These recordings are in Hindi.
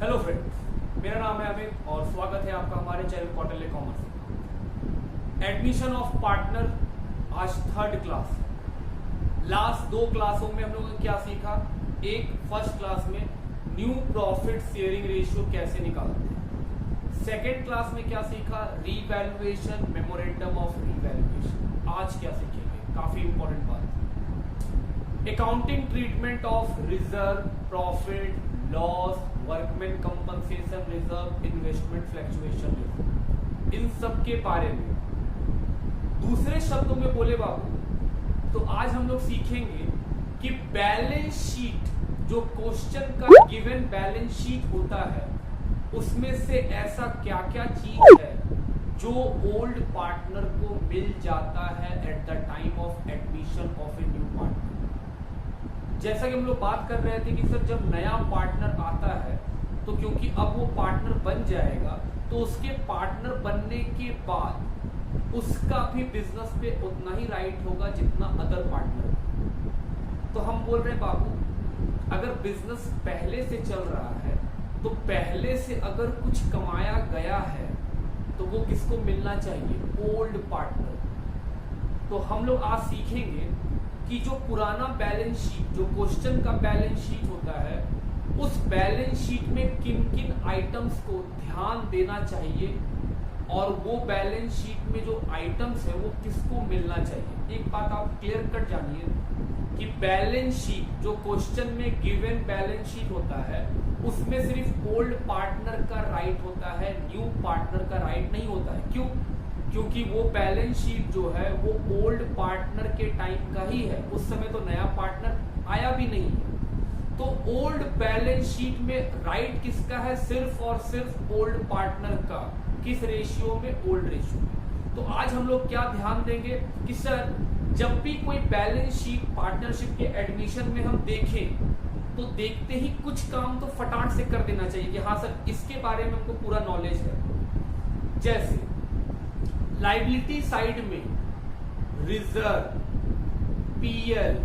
हेलो फ्रेंड्स, मेरा नाम है अमित और स्वागत है आपका हमारे channel quarterly commerce. Admission of partner आज थर्ड क्लास। लास्ट दो क्लासों में हम लोगों ने क्या सीखा? एक फर्स्ट क्लास में न्यू प्रॉफिट शेयरिंग रेशियो कैसे निकालते हैं। सेकेंड क्लास में क्या सीखा? Revaluation, memorandum of revaluation. आज क्या सीखेंगे? काफी इंपॉर्टेंट बात। Accounting treatment of reserve, profit, loss, workman compensation reserve, investment fluctuation reserve, इन सब के बारे में दूसरे शब्दों में बोले बाबू तो आज हम लोग सीखेंगे कि बैलेंस शीट, जो क्वेश्चन का गिवन बैलेंस शीट होता है, उसमें से ऐसा क्या क्या चीज है जो ओल्ड पार्टनर को मिल जाता है at the time of admission of a new partner. जैसा कि हम लोग बात कर रहे थे कि सर जब नया पार्टनर आता है तो क्योंकि अब वो पार्टनर बन जाएगा तो उसके पार्टनर बनने के बाद उसका भी बिजनेस पे उतना ही राइट होगा जितना अदर पार्टनर। तो हम बोल रहे हैं बाबू, अगर बिजनेस पहले से चल रहा है तो पहले से अगर कुछ कमाया गया है तो वो किसको मिलना चाहिए? Old partner. तो हम लोग आज सीखेंगे कि जो पुराना बैलेंस शीट, जो क्वेश्चन का बैलेंस शीट होता है, उस बैलेंस शीट में किन किन आइटम्स को ध्यान देना चाहिए और वो बैलेंस शीट में जो आइटम्स है वो किसको मिलना चाहिए। एक बात आप क्लियर कट जानिए कि बैलेंस शीट, जो क्वेश्चन में गिवन बैलेंस शीट होता है, उसमें सिर्फ ओल्ड पार्टनर का राइट होता है, न्यू पार्टनर का राइट नहीं होता है। क्यों? क्योंकि वो बैलेंस शीट जो है वो ओल्ड पार्टनर के टाइम का ही है, उस समय तो नया पार्टनर आया भी नहीं है। तो ओल्ड बैलेंस शीट में राइट किसका है? सिर्फ और सिर्फ ओल्ड पार्टनर का। किस रेशियो में? ओल्ड रेशियो में। तो आज हम लोग क्या ध्यान देंगे कि सर जब भी कोई बैलेंस शीट पार्टनरशिप के एडमिशन में हम देखें तो देखते ही कुछ काम तो फटाक से कर देना चाहिए कि हाँ सर इसके बारे में हमको पूरा नॉलेज है। जैसे लायबिलिटी साइड में रिजर्व, पीएल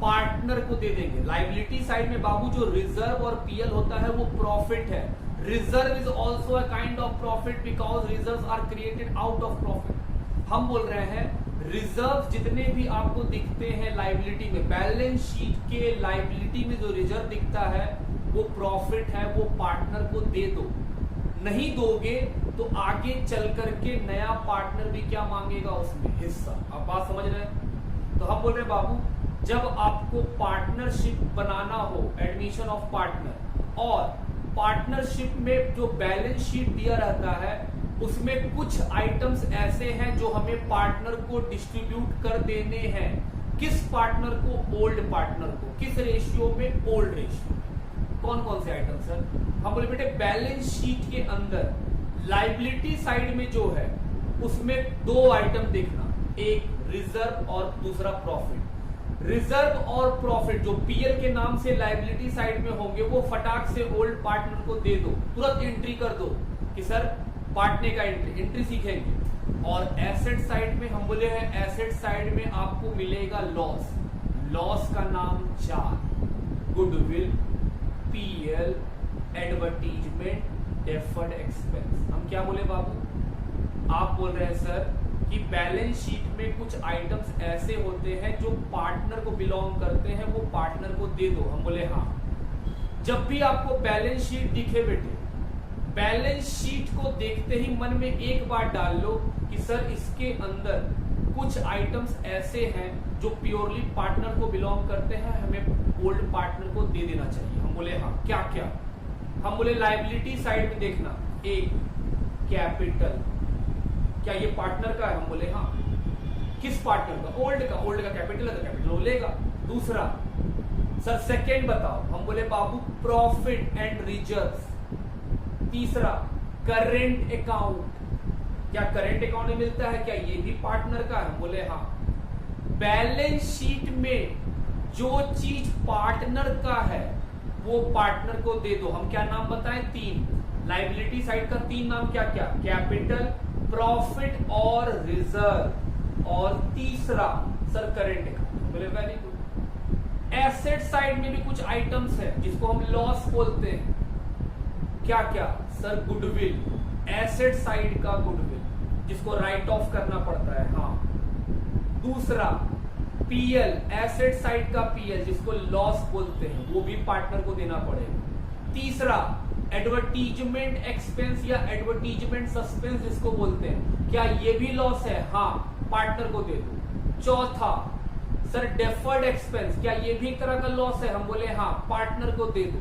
पार्टनर को दे देंगे। लायबिलिटी साइड में बाबू जो रिजर्व और पीएल होता है वो प्रॉफिट है। Reserve is also a kind of profit because reserve are created out of profit. हम बोल रहे हैं रिजर्व जितने भी आपको दिखते हैं लायबिलिटी में, बैलेंस शीट के लायबिलिटी में जो रिजर्व दिखता है वो प्रॉफिट है, वो पार्टनर को दे दो। नहीं दोगे तो आगे चल करके नया पार्टनर भी क्या मांगेगा? उसमें हिस्सा। आप बात समझ रहे हैं? तो हम बोल रहे हैं बाबू, जब आपको पार्टनरशिप बनाना हो, एडमिशन ऑफ पार्टनर, और पार्टनरशिप में जो बैलेंस शीट दिया रहता है उसमें कुछ आइटम्स ऐसे हैं जो हमें पार्टनर को डिस्ट्रीब्यूट कर देने हैं। किस पार्टनर को? ओल्ड पार्टनर को। किस रेशियो में? Old ratio. कौन कौन से आइटम सर? हम बोले बेटे बैलेंस शीट के अंदर लायबिलिटी साइड में जो है उसमें दो आइटम देखना, एक रिजर्व और दूसरा प्रॉफिट। रिजर्व और प्रॉफिट जो पीएल के नाम से लायबिलिटी साइड में होंगे वो फटाक से ओल्ड पार्टनर को दे दो, तुरंत एंट्री कर दो कि सर पार्टने का एंट्री सीखेंगे। और एसेट साइड में हम बोले हैं, एसेट साइड में आपको मिलेगा लॉस। लॉस का नाम 4, goodwill, PL, advertisement, deferred expense. हम क्या बोले बाबू? आप बोल रहे हैं सर कि बैलेंस शीट में कुछ आइटम्स ऐसे होते हैं जो पार्टनर को बिलोंग करते हैं, वो पार्टनर को दे दो। हम बोले हाँ। जब भी आपको बैलेंस शीट दिखे बेटे, बैलेंस शीट को देखते ही मन में एक बार डाल लो कि सर इसके अंदर कुछ आइटम्स ऐसे हैं जो प्योरली पार्टनर को बिलोंग करते हैं, हमें ओल्ड पार्टनर को दे देना चाहिए। हम बोले हाँ। क्या क्या? हम बोले लायबिलिटी साइड में देखना, एक कैपिटल, क्या ये पार्टनर का है? हम बोले हाँ। किस पार्टनर का? ओल्ड का। ओल्ड का कैपिटल है तो कैपिटल वो लेगा। दूसरा सर सेकेंड बताओ। हम बोले बाबू प्रॉफिट एंड रिजर्व्स। तीसरा करेंट अकाउंट, क्या करेंट अकाउंट में मिलता है? क्या ये भी पार्टनर का है? हम बोले हाँ। बैलेंस शीट में जो चीज पार्टनर का है वो पार्टनर को दे दो। हम क्या नाम बताएं? 3। लायबिलिटी साइड का 3 नाम क्या क्या? कैपिटल, प्रॉफिट और रिजर्व, और तीसरा सर करेंट अकाउंट। बोले वेरी गुड। एसेट साइड में भी कुछ आइटम्स है जिसको हम लॉस बोलते हैं। क्या क्या सर, गुडविल, एसेट साइड का गुडविल जिसको राइट ऑफ करना पड़ता है, हाँ। दूसरा पीएल, एसेट साइड का पीएल जिसको लॉस बोलते हैं, वो भी पार्टनर को देना पड़ेगा। तीसरा एडवर्टीजमेंट एक्सपेंस या एडवर्टीजमेंट सस्पेंस जिसको बोलते हैं, क्या ये भी लॉस है, हाँ, पार्टनर को दे दो। चौथा सर डेफर्ड एक्सपेंस, क्या ये भी एक तरह का लॉस है, हम बोले हाँ, पार्टनर को दे दो।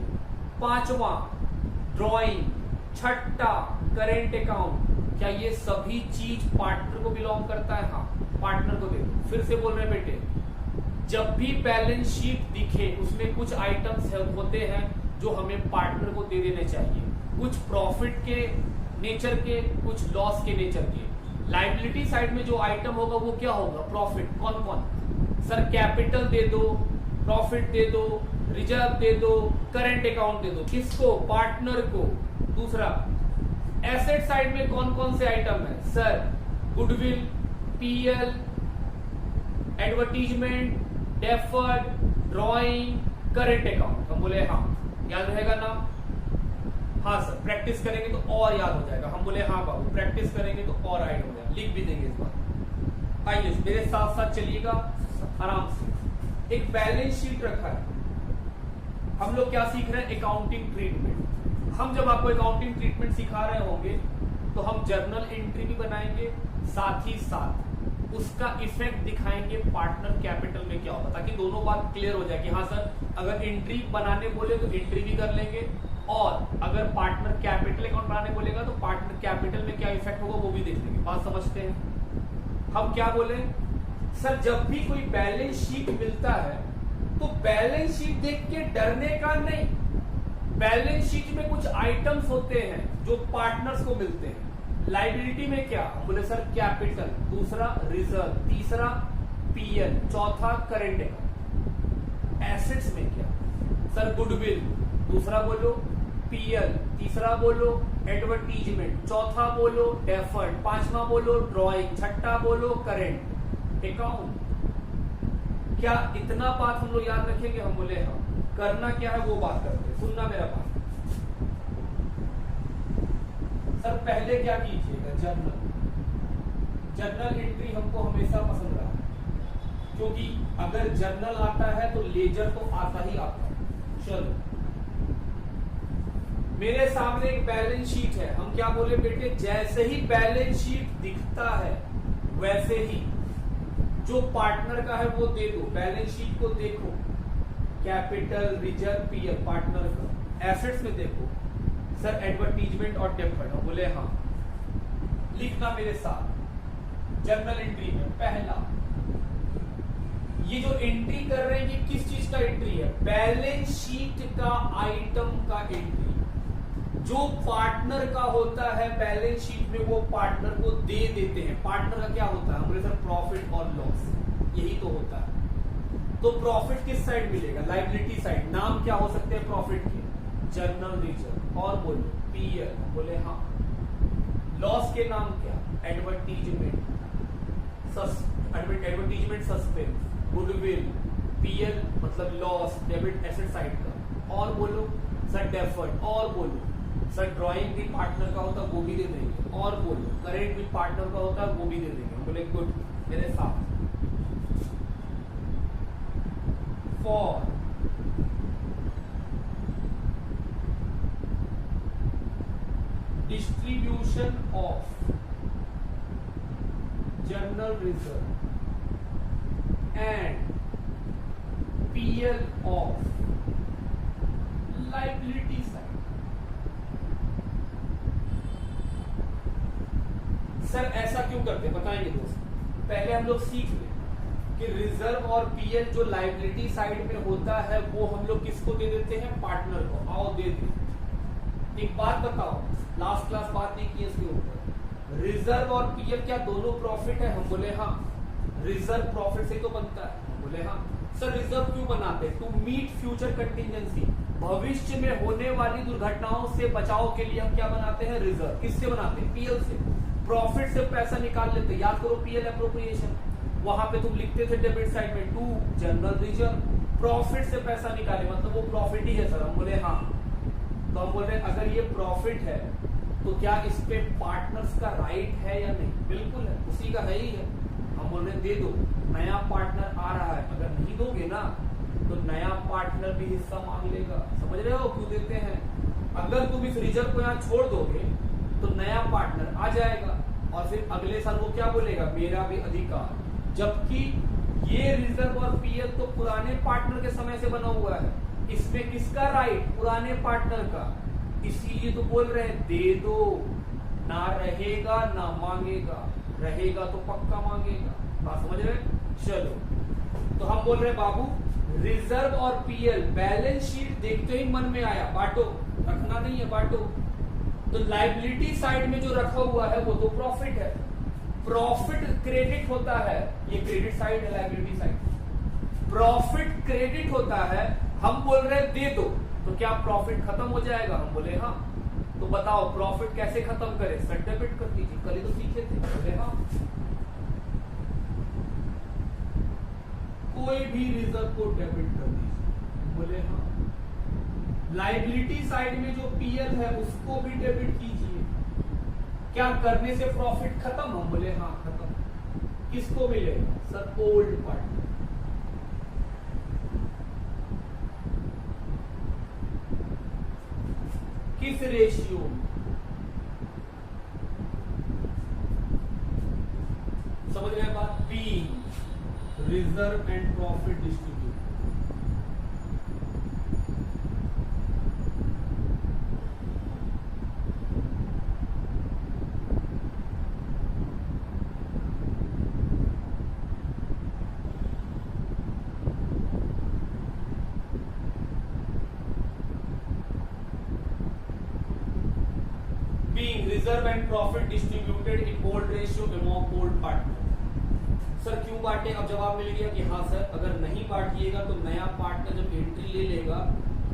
पांचवा ड्रॉइंग, छठा करेंट अकाउंट, क्या ये सभी चीज पार्टनर को बिलोंग करता है, हाँ, पार्टनर को दे दो। फिर से बोल रहे बेटे, जब भी बैलेंस शीट दिखे उसमें कुछ आइटम्स होते हैं जो हमें पार्टनर को दे देने चाहिए, कुछ प्रॉफिट के नेचर के, कुछ लॉस के नेचर के। लायबिलिटी साइड में जो आइटम होगा वो क्या होगा, प्रॉफिट। कौन कौन सर, कैपिटल दे दो, प्रॉफिट दे दो, रिजर्व दे दो, करेंट अकाउंट दे दो, किसको, पार्टनर को। दूसरा एसेट साइड में कौन कौन से आइटम है sir, goodwill, PL, advertisement, deferred, drawing, current account. हम बोले हाँ, याद रहेगा ना, हाँ सर, प्रैक्टिस करेंगे तो और याद हो जाएगा। हम बोले हाँ बाबू, प्रैक्टिस करेंगे तो और याद हो जाएगा, लिख भी देंगे इस बार। आइए मेरे साथ साथ चलिएगा आराम से। एक बैलेंस शीट रखा है, हम लोग क्या सीख रहे हैं, अकाउंटिंग ट्रीटमेंट। हम जब आपको अकाउंटिंग ट्रीटमेंट सिखा रहे होंगे तो हम जर्नल एंट्री भी बनाएंगे, साथ ही साथ उसका इफेक्ट दिखाएंगे पार्टनर कैपिटल में क्या होगा, ताकि दोनों बात क्लियर हो जाए कि हाँ सर, अगर एंट्री बनाने बोले तो एंट्री भी कर लेंगे, और अगर पार्टनर कैपिटल अकाउंट बनाने बोलेगा तो पार्टनर कैपिटल में क्या इफेक्ट होगा वो भी देख लेंगे। बात समझते हैं। हम क्या बोले सर, जब भी कोई बैलेंस शीट मिलता है तो बैलेंस शीट देख के डरने का नहीं, बैलेंस शीट में कुछ आइटम्स होते हैं जो पार्टनर्स को मिलते हैं। लायबिलिटी में क्या, बोले सर कैपिटल, दूसरा रिजर्व, तीसरा पीएल, चौथा करेंट अकाउंट। एसेट्स में क्या सर, गुडविल, दूसरा बोलो पीएल, तीसरा बोलो एडवर्टीजमेंट, चौथा बोलो डेफर्ड, पांचवा बोलो ड्रॉइंग, छठा बोलो करेंट अकाउंट। क्या इतना बात हम लोग याद रखेंगे, हम बोले हाँ। करना क्या है वो बात करते हैं, सुनना मेरा बात। सर पहले क्या कीजिएगा, जर्नल एंट्री हमको हमेशा पसंद रहा है, क्योंकि अगर जर्नल आता है तो लेजर तो आता ही आता है। चलो मेरे सामने एक बैलेंस शीट है, हम क्या बोले बेटे, जैसे ही बैलेंस शीट दिखता है वैसे ही जो पार्टनर का है वो दे दो। बैलेंस शीट को देखो, कैपिटल, रिजर्व, पीएल, पार्टनर का। एसेट्स में देखो सर एडवर्टीजमेंट और डेफर्ड, बोले हाँ। लिखना मेरे साथ, जर्नल एंट्री में पहला, ये जो एंट्री कर रहे हैं ये किस चीज का एंट्री है, बैलेंस शीट का आइटम का एंट्री। जो पार्टनर का होता है बैलेंस शीट में वो पार्टनर को दे देते हैं। पार्टनर का क्या होता है, बोले सर प्रॉफिट और लॉस, यही तो होता है। तो प्रॉफिट किस साइड मिलेगा, लायबिलिटी साइड। नाम क्या हो सकते हैं प्रॉफिट के, जर्नल रिजर्व, और बोलो पीएल, बोले हाँ। लॉस के नाम क्या, advertisement, advertisement suspense, goodwill, PL मतलब लॉस, डेबिट एसेट साइड का, और बोलो सर डेफर्ड, और बोलो सर ड्राइंग भी पार्टनर का होता है वो भी दे देंगे, और बोलो करेंट भी पार्टनर का होता है वो भी दे देंगे। बोले गुड, मेरे साथ। For distribution of general reserve and PL of liability side. Sir ऐसा क्यों करते हैं बताएंगे दोस्त। पहले हम लोग सीख लें कि रिजर्व और पीएल जो लायबिलिटी साइड में होता है वो हम लोग किसको दे देते हैं, पार्टनर को। आओ दे दे। एक बात बताओ, लास्ट क्लास बात नहीं की इसके ऊपर, रिजर्व और पीएल क्या दोनों प्रॉफिट है, हम बोले हाँ। रिजर्व प्रॉफिट से तो बनता है, हम बोले हाँ। सर रिजर्व क्यों बनाते हैं, टू मीट फ्यूचर कंटिजेंसी, भविष्य में होने वाली दुर्घटनाओं से बचाव के लिए हम क्या बनाते हैं, रिजर्व। किससे बनाते हैं, पीएल से। प्रॉफिट से पैसा निकाल लेते हैं, याद करो पीएल एप्रोप्रिएशन, वहां पे तुम लिखते थे डेबिट साइड में टू जनरल रिजर्व। प्रॉफिट से पैसा निकाले मतलब वो प्रॉफिट ही है सर, हम बोले हाँ। तो हम बोल रहे हैं अगर ये प्रॉफिट है तो क्या इस पे पार्टनर्स का राइट है या नहीं? बिल्कुल है, उसी का है ही है। हम बोल रहे हैं दे दो, नया पार्टनर आ रहा है, अगर नहीं दोगे ना तो नया पार्टनर भी हिस्सा मांग लेगा। समझ रहे हो क्यों देते हैं? अगर तुम इस रिजर्व को यहाँ छोड़ दोगे तो नया पार्टनर आ जाएगा और फिर अगले साल वो क्या बोलेगा, मेरा भी अधिकार। जबकि ये रिजर्व और पीएल तो पुराने पार्टनर के समय से बना हुआ है, इसमें किसका राइट? पुराने पार्टनर का। इसीलिए तो बोल रहे हैं दे दो, ना रहेगा ना मांगेगा, रहेगा तो पक्का मांगेगा। बात समझ रहे? चलो, तो हम बोल रहे हैं बाबू रिजर्व और पीएल बैलेंस शीट देखते ही मन में आया, बांटो, रखना नहीं है, बांटो। तो लायबिलिटी साइड में जो रखा हुआ है वो तो प्रॉफिट है, प्रॉफिट क्रेडिट होता है, ये क्रेडिट साइड है, लायबिलिटी साइड। प्रॉफिट क्रेडिट होता है, हम बोल रहे हैं दे दो, तो क्या प्रॉफिट खत्म हो जाएगा? हम बोले हाँ। तो बताओ प्रॉफिट कैसे खत्म करें? सर डेबिट कर दीजिए, कल ही तो सीखे थे। बोले हाँ। कोई भी रिजर्व को डेबिट कर दीजिए। बोले हाँ। लायबिलिटी साइड में जो पीएल है उसको भी डेबिट कीजिए। क्या करने से प्रॉफिट खत्म? हम बोले हाँ खत्म। किसको मिलेगा? Sir old partner. किस रेशियो में? समझ रहे हैं बात? Be reserve and profit distribute. Being reserve and profit distributed in old ratio among old partners. Sir क्यों बांटे? अब जवाब मिल गया कि हाँ सर, अगर नहीं बांटिएगा तो नया पार्टनर जब एंट्री ले लेगा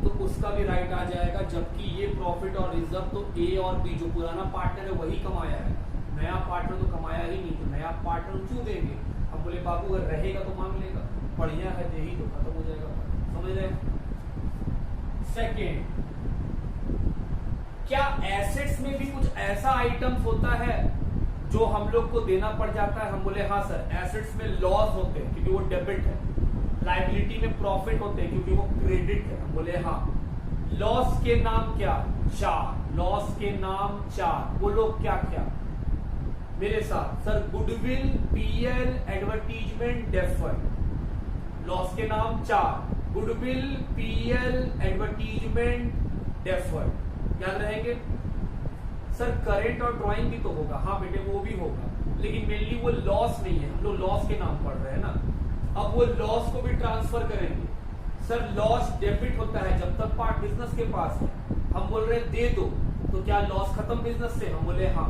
तो उसका भी राइट आ जाएगा, जबकि ये प्रॉफिट और रिजर्व तो ए और बी जो पुराना पार्टनर है वही कमाया है, नया पार्टनर तो कमाया ही नहीं, तो नया पार्टनर क्यों देंगे? हम बोले बाबू अगर रहेगा तो मांग लेगा, बढ़िया है, दे ही तो खत्म हो जाएगा। समझ रहे? सेकेंड, क्या एसेट्स में भी कुछ ऐसा आइटम्स होता है जो हम लोग को देना पड़ जाता है? हम बोले हाँ सर, एसेट्स में लॉस होते हैं क्योंकि वो डेबिट है, लायबिलिटी में प्रॉफिट होते हैं क्योंकि वो क्रेडिट है। हम बोले हाँ। लॉस के नाम क्या? चार। लॉस के नाम चार, बोलो क्या क्या मेरे साथ? Sir goodwill, PL, advertisement, deferred. Loss के नाम चार, गुडविल, पीएल, एडवर्टीजमेंट, डेफर्ड। याद रहेंगे? सर करेंट और ड्राइंग भी तो होगा। हाँ बेटे वो भी होगा, लेकिन मेनली वो लॉस नहीं है, हम लोग लॉस के नाम पढ़ रहे हैं ना। अब वो लॉस को भी ट्रांसफर करेंगे। सर लॉस डेबिट होता है जब तक पार्ट बिजनेस के पास है। हम बोल रहे हैं दे दो, तो क्या लॉस खत्म बिजनेस से? हम बोले हाँ।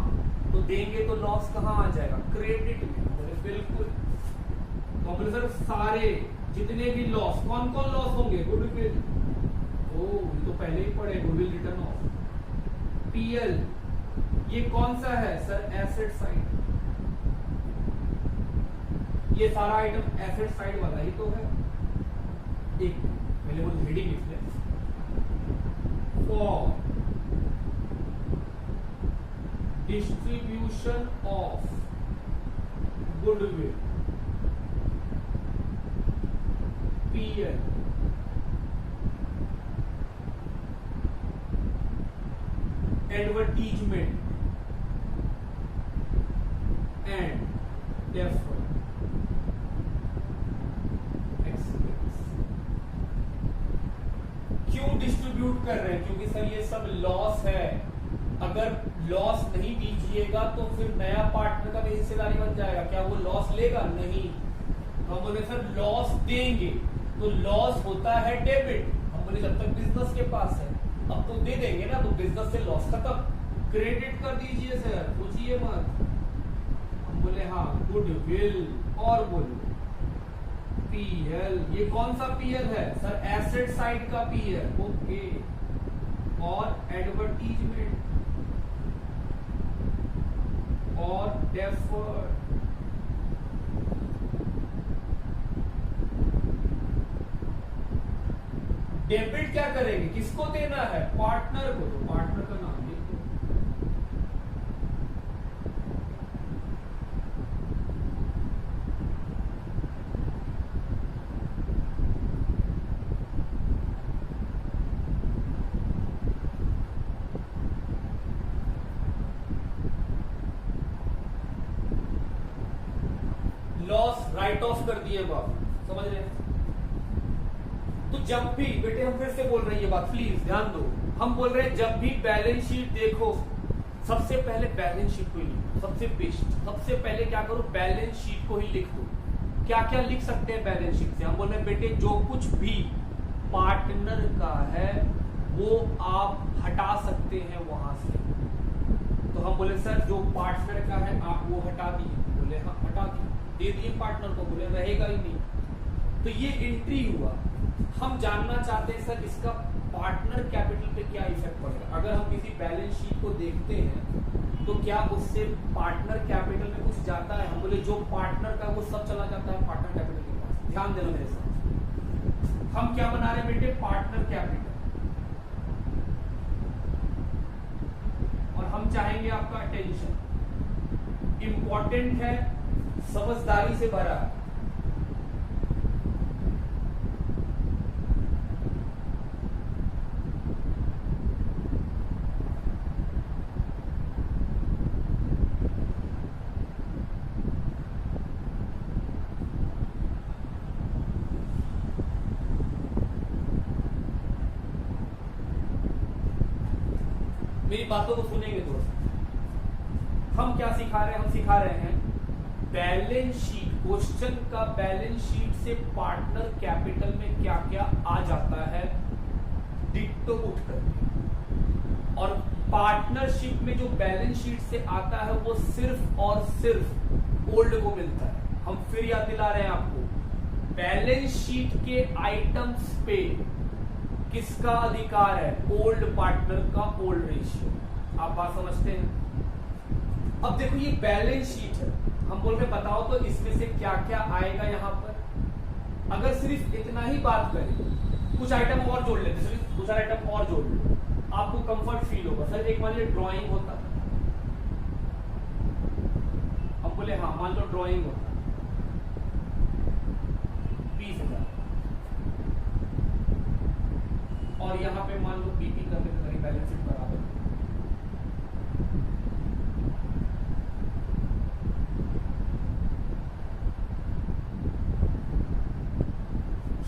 तो देंगे तो लॉस कहाँ आ जाएगा? क्रेडिट में। बोले बिल्कुल। तो हम बोले सर सारे जितने भी लॉस, कौन कौन लॉस होंगे? गुडविल, ओ ये तो पहले ही पढ़े, गुडविल रिटर्न ऑफ। पीएल ये कौन सा है? Sir asset side. ये सारा आइटम एसेट साइड वाला ही तो है। एक पहले वो हेडिंग लिख ले, for distribution of goodwill, PL, advertisement and deferred expense. क्यों डिस्ट्रीब्यूट कर रहे हैं? क्योंकि सर ये सब लॉस है, अगर लॉस नहीं दीजिएगा तो फिर नया पार्टनर का भी हिस्सेदारी बन जाएगा। क्या वो लॉस लेगा? नहीं। तो हम बोले सर लॉस देंगे, तो लॉस होता है डेबिट। हम बोले जब तक बिजनेस के पास है, अब तो दे देंगे ना, तो बिजनेस से लॉस खत्म, क्रेडिट कर दीजिए सर, पूछिए मत। हम बोले हाँ गुडविल, और बोलो पीएल। ये कौन सा पीएल है? सर एसेट साइड का पीएल, ओके। और एडवर्टीजमेंट और डेफर्ड। डेबिट क्या करेंगे, किसको देना है, पार्टनर को, तो पार्टनर का नाम लिख दो। लॉस राइट ऑफ कर दिए बाबू, समझ रहे हैं। तो जब भी बेटे, हम फिर से बोल रहे हैं ये बात, प्लीज ध्यान दो, हम बोल रहे हैं जब भी बैलेंस शीट देखो, सबसे पहले बैलेंस शीट को ही लिखो, सबसे बेस्ट, सबसे पहले क्या करो, बैलेंस शीट को ही लिख दो। क्या क्या लिख सकते हैं बैलेंस शीट से, हम बोल रहे हैं बेटे जो कुछ भी पार्टनर का है वो आप हटा सकते हैं वहां से। तो हम बोले सर जो पार्टनर का है आप वो हटा दिए, बोले हाँ हटा दिए, दे दिए पार्टनर को, बोले रहेगा ही नहीं। तो ये एंट्री हुआ। हम जानना चाहते हैं सर इसका पार्टनर कैपिटल पे क्या इफेक्ट पड़ेगा। अगर हम किसी बैलेंस शीट को देखते हैं तो क्या उससे पार्टनर कैपिटल में कुछ जाता है, हम बोले जो पार्टनर का वो सब चला जाता है पार्टनर कैपिटल के पास। ध्यान देना मेरे साथ, हम क्या बना रहे हैं बेटे, पार्टनर कैपिटल, और हम चाहेंगे आपका अटेंशन, इंपॉर्टेंट है, समझदारी से भरा है। मेरी बातों को सुनेंगे दोस्त। हम क्या सिखा रहे हैं, हम सिखा रहे हैं बैलेंस शीट, क्वेश्चन का बैलेंस शीट से पार्टनर कैपिटल में क्या क्या आ जाता है, डिक्टो उठ कर। और पार्टनरशिप में जो बैलेंस शीट से आता है वो सिर्फ और सिर्फ ओल्ड को मिलता है। हम फिर याद दिला रहे हैं आपको, बैलेंस शीट के आइटम्स पे किसका अधिकार है, ओल्ड पार्टनर का ओल्ड रेशियो। आप बात समझते हैं। अब देखो ये बैलेंस शीट है, हम बोल रहे बताओ तो इसमें से क्या क्या आएगा यहाँ पर। अगर सिर्फ इतना ही बात करें, कुछ आइटम और जोड़ लेते, सिर्फ कुछ आइटम और जोड़ लो, आपको कंफर्ट फील होगा। सर एक मान लो ड्राइंग होता, अब बोले हाँ मान लो ड्राइंग होता 20,000, और यहां पे मान लो बीपी करके करें बैलेंस शीट बराबर।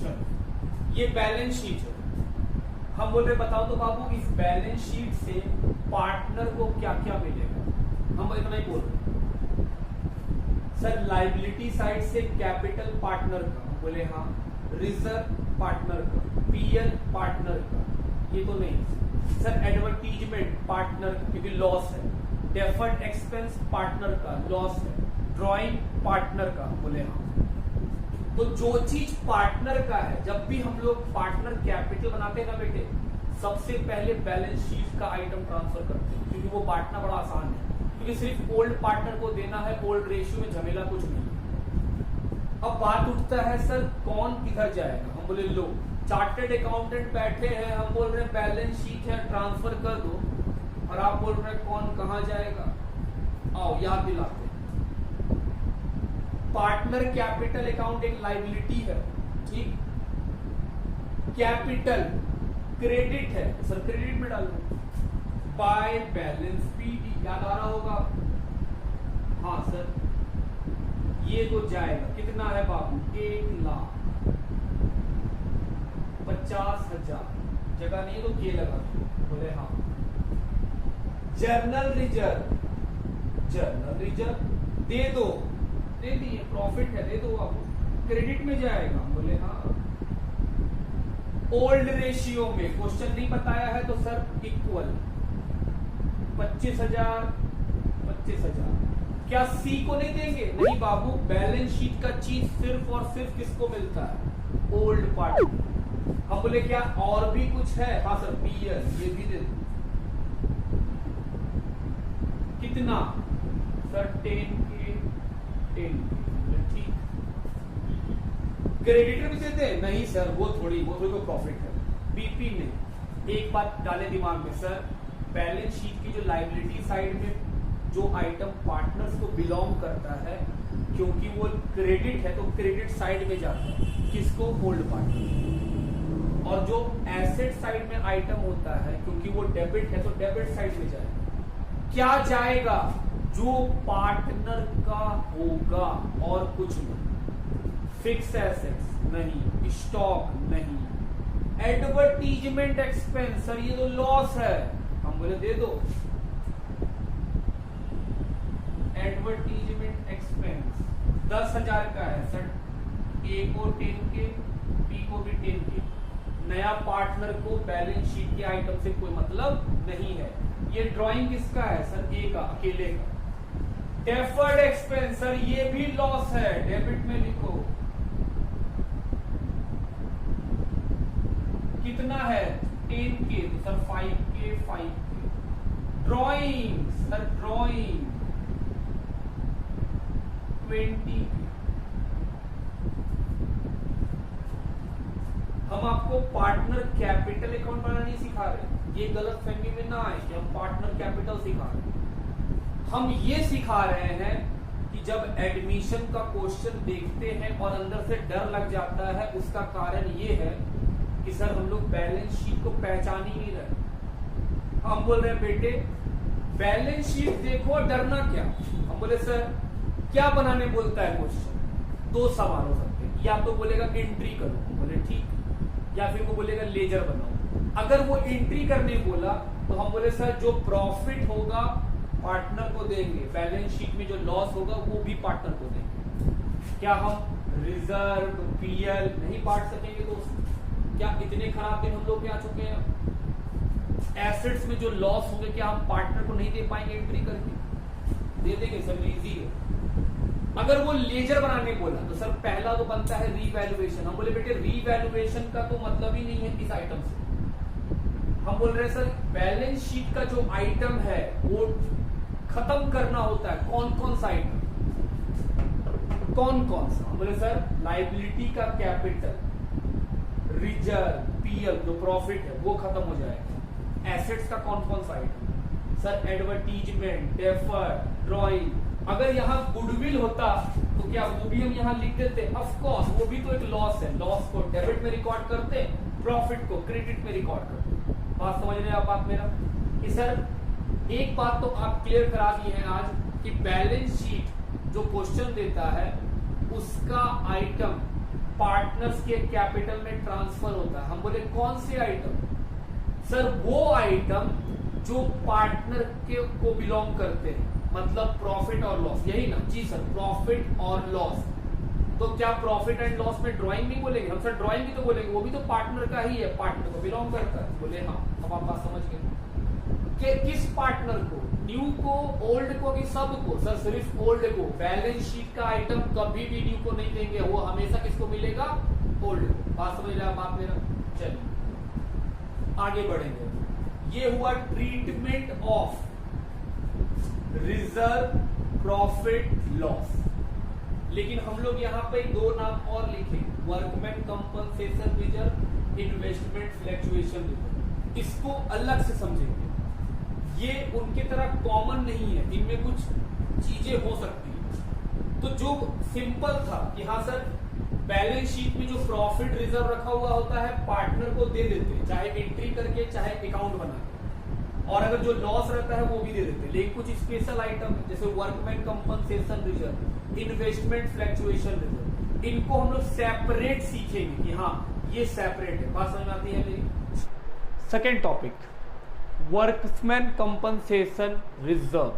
चलो ये बैलेंस शीट है, हम बोल रहे बताओ तो बाबू इस बैलेंस शीट से पार्टनर को क्या क्या मिलेगा। हम इतना ही बोल रहे सर लायबिलिटी साइड से कैपिटल पार्टनर का, बोले हाँ, रिजर्व पार्टनर का, पीएल पार्टनर का, ये तो नहीं सर, एडवर्टीजमेंट पार्टनर क्योंकि लॉस है, डेफर्ड एक्सपेंस पार्टनर का लॉस है, ड्राइंग पार्टनर का, बोले हाँ। तो जो चीज पार्टनर का है, जब भी हम लोग पार्टनर कैपिटल बनाते हैं ना बेटे, सबसे पहले बैलेंस शीट का आइटम ट्रांसफर करते हैं, क्योंकि वो बांटना बड़ा आसान है, क्योंकि सिर्फ ओल्ड पार्टनर को देना है, ओल्ड रेशियो में झमेला कुछ नहीं। अब बात उठता है सर कौन किधर जाएगा, हम बोले लो चार्टेड अकाउंटेंट बैठे हैं, हम बोल रहे हैं बैलेंस शीट है ट्रांसफर कर दो, और आप बोल रहे हैं कौन कहां जाएगा। आओ याद दिलाते हैं, पार्टनर कैपिटल अकाउंट एक लायबिलिटी है, ठीक, कैपिटल क्रेडिट है, सर क्रेडिट में डाल दो, बाय बैलेंस पीडी, याद आ रहा होगा। हाँ सर ये तो जाएगा, कितना है बाबू, 1,50,000, जगह नहीं तो के लगा, बोले हाँ। जर्नल रिजर्व, जर्नल रिजर्व दे दो, दे दिए, प्रॉफिट है दे दो बाबू, क्रेडिट में जाएगा, बोले हाँ। ओल्ड रेशियो में क्वेश्चन नहीं बताया है तो सर इक्वल 25,000, 25,000, क्या सी को नहीं देंगे, नहीं बाबू, बैलेंस शीट का चीज सिर्फ और सिर्फ किसको मिलता है, ओल्ड पार्टनर। हम बोले क्या और भी कुछ है, हाँ सर पीएल, ये भी दे दो, कितना सर 10K, 10K, ठीक। क्रेडिटर भी देते हैं, नहीं सर वो थोड़ी कोई प्रॉफिट है, बीपी नहीं। एक बात डाले दिमाग में सर, बैलेंस शीट की जो लायबिलिटी साइड में जो आइटम पार्टनर्स को बिलोंग करता है, क्योंकि वो क्रेडिट है तो क्रेडिट साइड में जाता है, किसको? Hold partner. और जो एसेट साइड में आइटम होता है, क्योंकि वो डेबिट है तो डेबिट साइड में जाएगा। क्या जाएगा? जो पार्टनर का होगा और कुछ नहीं। फिक्स एसेट्स नहीं, स्टॉक नहीं, एडवर्टीजमेंट एक्सपेंस, सर ये तो लॉस है, हम बोले दे दो। एडवर्टीजमेंट एक्सपेंस 10,000 का है सर, ए को 10K, बी को भी 10K। नया पार्टनर को बैलेंस शीट के आइटम से कोई मतलब नहीं है। ये ड्राइंग किसका है सर? ए का, अकेले का। डेफर्ड एक्सपेंस, सर ये भी लॉस है, डेबिट में लिखो। कितना है? 10K, तो sir 5K, 5K। Drawing, sir drawing 20K। हम आपको पार्टनर कैपिटल अकाउंट बनाना नहीं सिखा रहे, ये गलत फहमी में ना आए कि हम पार्टनर कैपिटल सिखा रहे हैं। हम ये सिखा रहे हैं कि जब एडमिशन का क्वेश्चन देखते हैं और अंदर से डर लग जाता है, उसका कारण ये है कि सर हम लोग बैलेंस शीट को पहचान ही नहीं रहे। हम बोल रहे हैं बेटे बैलेंस शीट देखो, डरना क्या? हम बोले सर क्या बनाने बोलता है क्वेश्चन? दो सवाल हो सकते हैं, या तो बोलेगा एंट्री करो, बोले ठीक, या फिर वो बोलेगा लेजर बनाओ। अगर वो एंट्री करने बोला तो हम बोले सर जो प्रॉफिट होगा पार्टनर को देंगे, बैलेंस शीट में जो लॉस होगा वो भी पार्टनर को देंगे। क्या हम रिजर्व पीएल नहीं बांट सकेंगे दोस्त? क्या इतने खराब दिन हम लोग पे आ चुके हैं? एसेट्स में जो लॉस होंगे क्या हम पार्टनर को नहीं दे पाएंगे एंट्री करके? दे देंगे सर, इजी है। अगर वो लेजर बनाने बोला तो सर पहला तो बनता है रीवैल्यूएशन। हम बोले बेटे रीवैल्यूएशन का तो मतलब ही नहीं है इस आइटम से। हम बोल रहे हैं सर बैलेंस शीट का जो आइटम है वो खत्म करना होता है। कौन कौन सा आइटम? कौन कौन सा? हम बोले सर लायबिलिटी का कैपिटल, रिजर्व, पीएल जो प्रॉफिट है वो खत्म हो जाएगा। एसेट्स का कौन कौन सा item? Sir advertisement, deferred, drawing. अगर यहाँ गुडविल होता तो क्या वो भी हम यहाँ लिख देते? ऑफ कोर्स, वो भी तो एक लॉस है। लॉस को डेबिट में रिकॉर्ड करते, प्रॉफिट को क्रेडिट में रिकॉर्ड करते। बात समझ रहे हैं आप? बात मेरा कि सर एक बात तो आप क्लियर करा दी है आज कि बैलेंस शीट जो क्वेश्चन देता है उसका आइटम पार्टनर्स के कैपिटल में ट्रांसफर होता है। हम बोले कौन से आइटम? सर वो आइटम जो पार्टनर के को बिलोंग करते हैं, मतलब प्रॉफिट और लॉस। यही ना? जी सर, प्रॉफिट और लॉस। तो क्या प्रॉफिट एंड लॉस में ड्राइंग नहीं बोलेंगे हम? सर ड्राइंग भी तो बोलेंगे, वो भी तो पार्टनर का ही है, पार्टनर को बिलोंग करता है। बोले हाँ, अब आप बात समझ गए कि किस पार्टनर को? न्यू को, ओल्ड को, कि सब को? सर सिर्फ ओल्ड को। बैलेंस शीट का आइटम कभी भी न्यू को नहीं देंगे, वो हमेशा किसको मिलेगा? ओल्ड को। बात समझ रहे आप? बात मेरा चलिए आगे बढ़ेंगे। ये हुआ treatment of reserve, profit, loss. लेकिन हम लोग यहाँ पे दो नाम और लिखे, workman compensation reserve, investment fluctuation reserve. इसको अलग से समझेंगे, ये उनके तरह कॉमन नहीं है, इनमें कुछ चीजें हो सकती है। तो जो सिंपल था कि हाँ सर बैलेंस शीट में जो प्रॉफिट रिजर्व रखा हुआ होता है पार्टनर को दे देते हैं, चाहे एंट्री करके चाहे अकाउंट बना के, और अगर जो लॉस रहता है वो भी दे देते हैं। लेकिन कुछ स्पेशल आइटम है जैसे workman compensation reserve, investment fluctuation reserve, इनको हम लोग सेपरेट सीखेंगे कि हाँ ये सेपरेट है। बात समझ में आती है मेरी? Second topic, workman compensation reserve.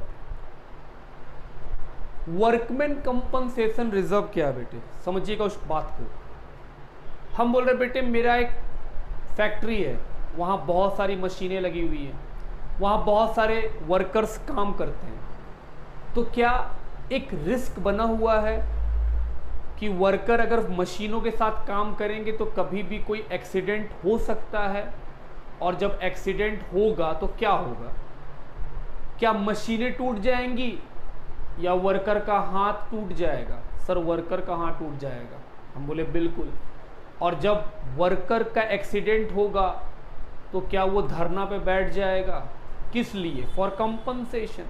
Workman compensation reserve क्या है बेटे? समझिएगा उस बात को। हम बोल रहे बेटे मेरा एक फैक्ट्री है, वहाँ बहुत सारी मशीनें लगी हुई हैं, वहाँ बहुत सारे वर्कर्स काम करते हैं, तो क्या एक रिस्क बना हुआ है कि वर्कर अगर मशीनों के साथ काम करेंगे तो कभी भी कोई एक्सीडेंट हो सकता है, और जब एक्सीडेंट होगा तो क्या होगा? क्या मशीनें टूट जाएंगी या वर्कर का हाथ टूट जाएगा? सर वर्कर का हाथ टूट जाएगा। हम बोले बिल्कुल। और जब वर्कर का एक्सीडेंट होगा तो क्या वो धरना पे बैठ जाएगा? किस लिए? For compensation.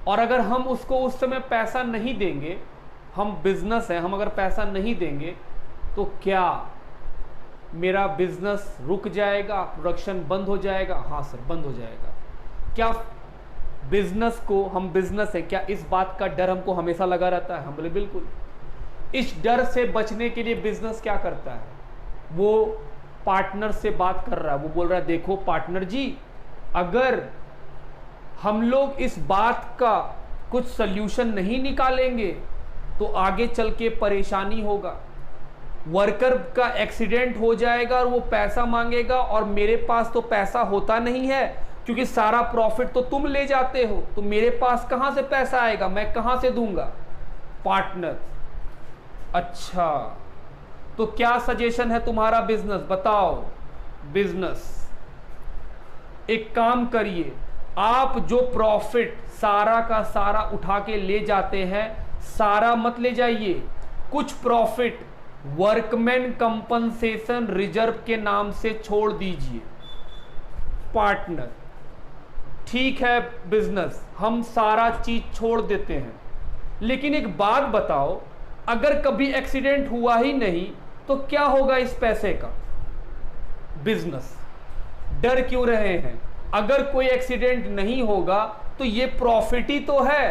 और अगर हम उसको उस समय पैसा नहीं देंगे, हम बिजनेस है, हम अगर पैसा नहीं देंगे तो क्या मेरा बिजनेस रुक जाएगा, प्रोडक्शन बंद हो जाएगा? हाँ सर, बंद हो जाएगा। क्या बिजनेस को, हम बिजनेस है, क्या इस बात का डर हमको हमेशा लगा रहता है? हम बोले बिल्कुल। इस डर से बचने के लिए बिजनेस क्या करता है? वो पार्टनर से बात कर रहा है, वो बोल रहा है देखो पार्टनर जी, अगर हम लोग इस बात का कुछ सल्यूशन नहीं निकालेंगे तो आगे चल के परेशानी होगा। वर्कर का एक्सीडेंट हो जाएगा और वो पैसा मांगेगा और मेरे पास तो पैसा होता नहीं है, क्योंकि सारा प्रॉफिट तो तुम ले जाते हो, तो मेरे पास कहां से पैसा आएगा, मैं कहां से दूंगा? पार्टनर, अच्छा तो क्या सजेशन है तुम्हारा बिजनेस, बताओ। बिजनेस, एक काम करिए, आप जो प्रॉफिट सारा का सारा उठा के ले जाते हैं, सारा मत ले जाइए, कुछ प्रॉफिट वर्कमैन कंपनसेशन रिजर्व के नाम से छोड़ दीजिए। पार्टनर, ठीक है बिजनेस, हम सारा चीज छोड़ देते हैं, लेकिन एक बात बताओ, अगर कभी एक्सीडेंट हुआ ही नहीं तो क्या होगा इस पैसे का? बिजनेस, डर क्यों रहे हैं? अगर कोई एक्सीडेंट नहीं होगा तो ये प्रॉफिट ही तो है,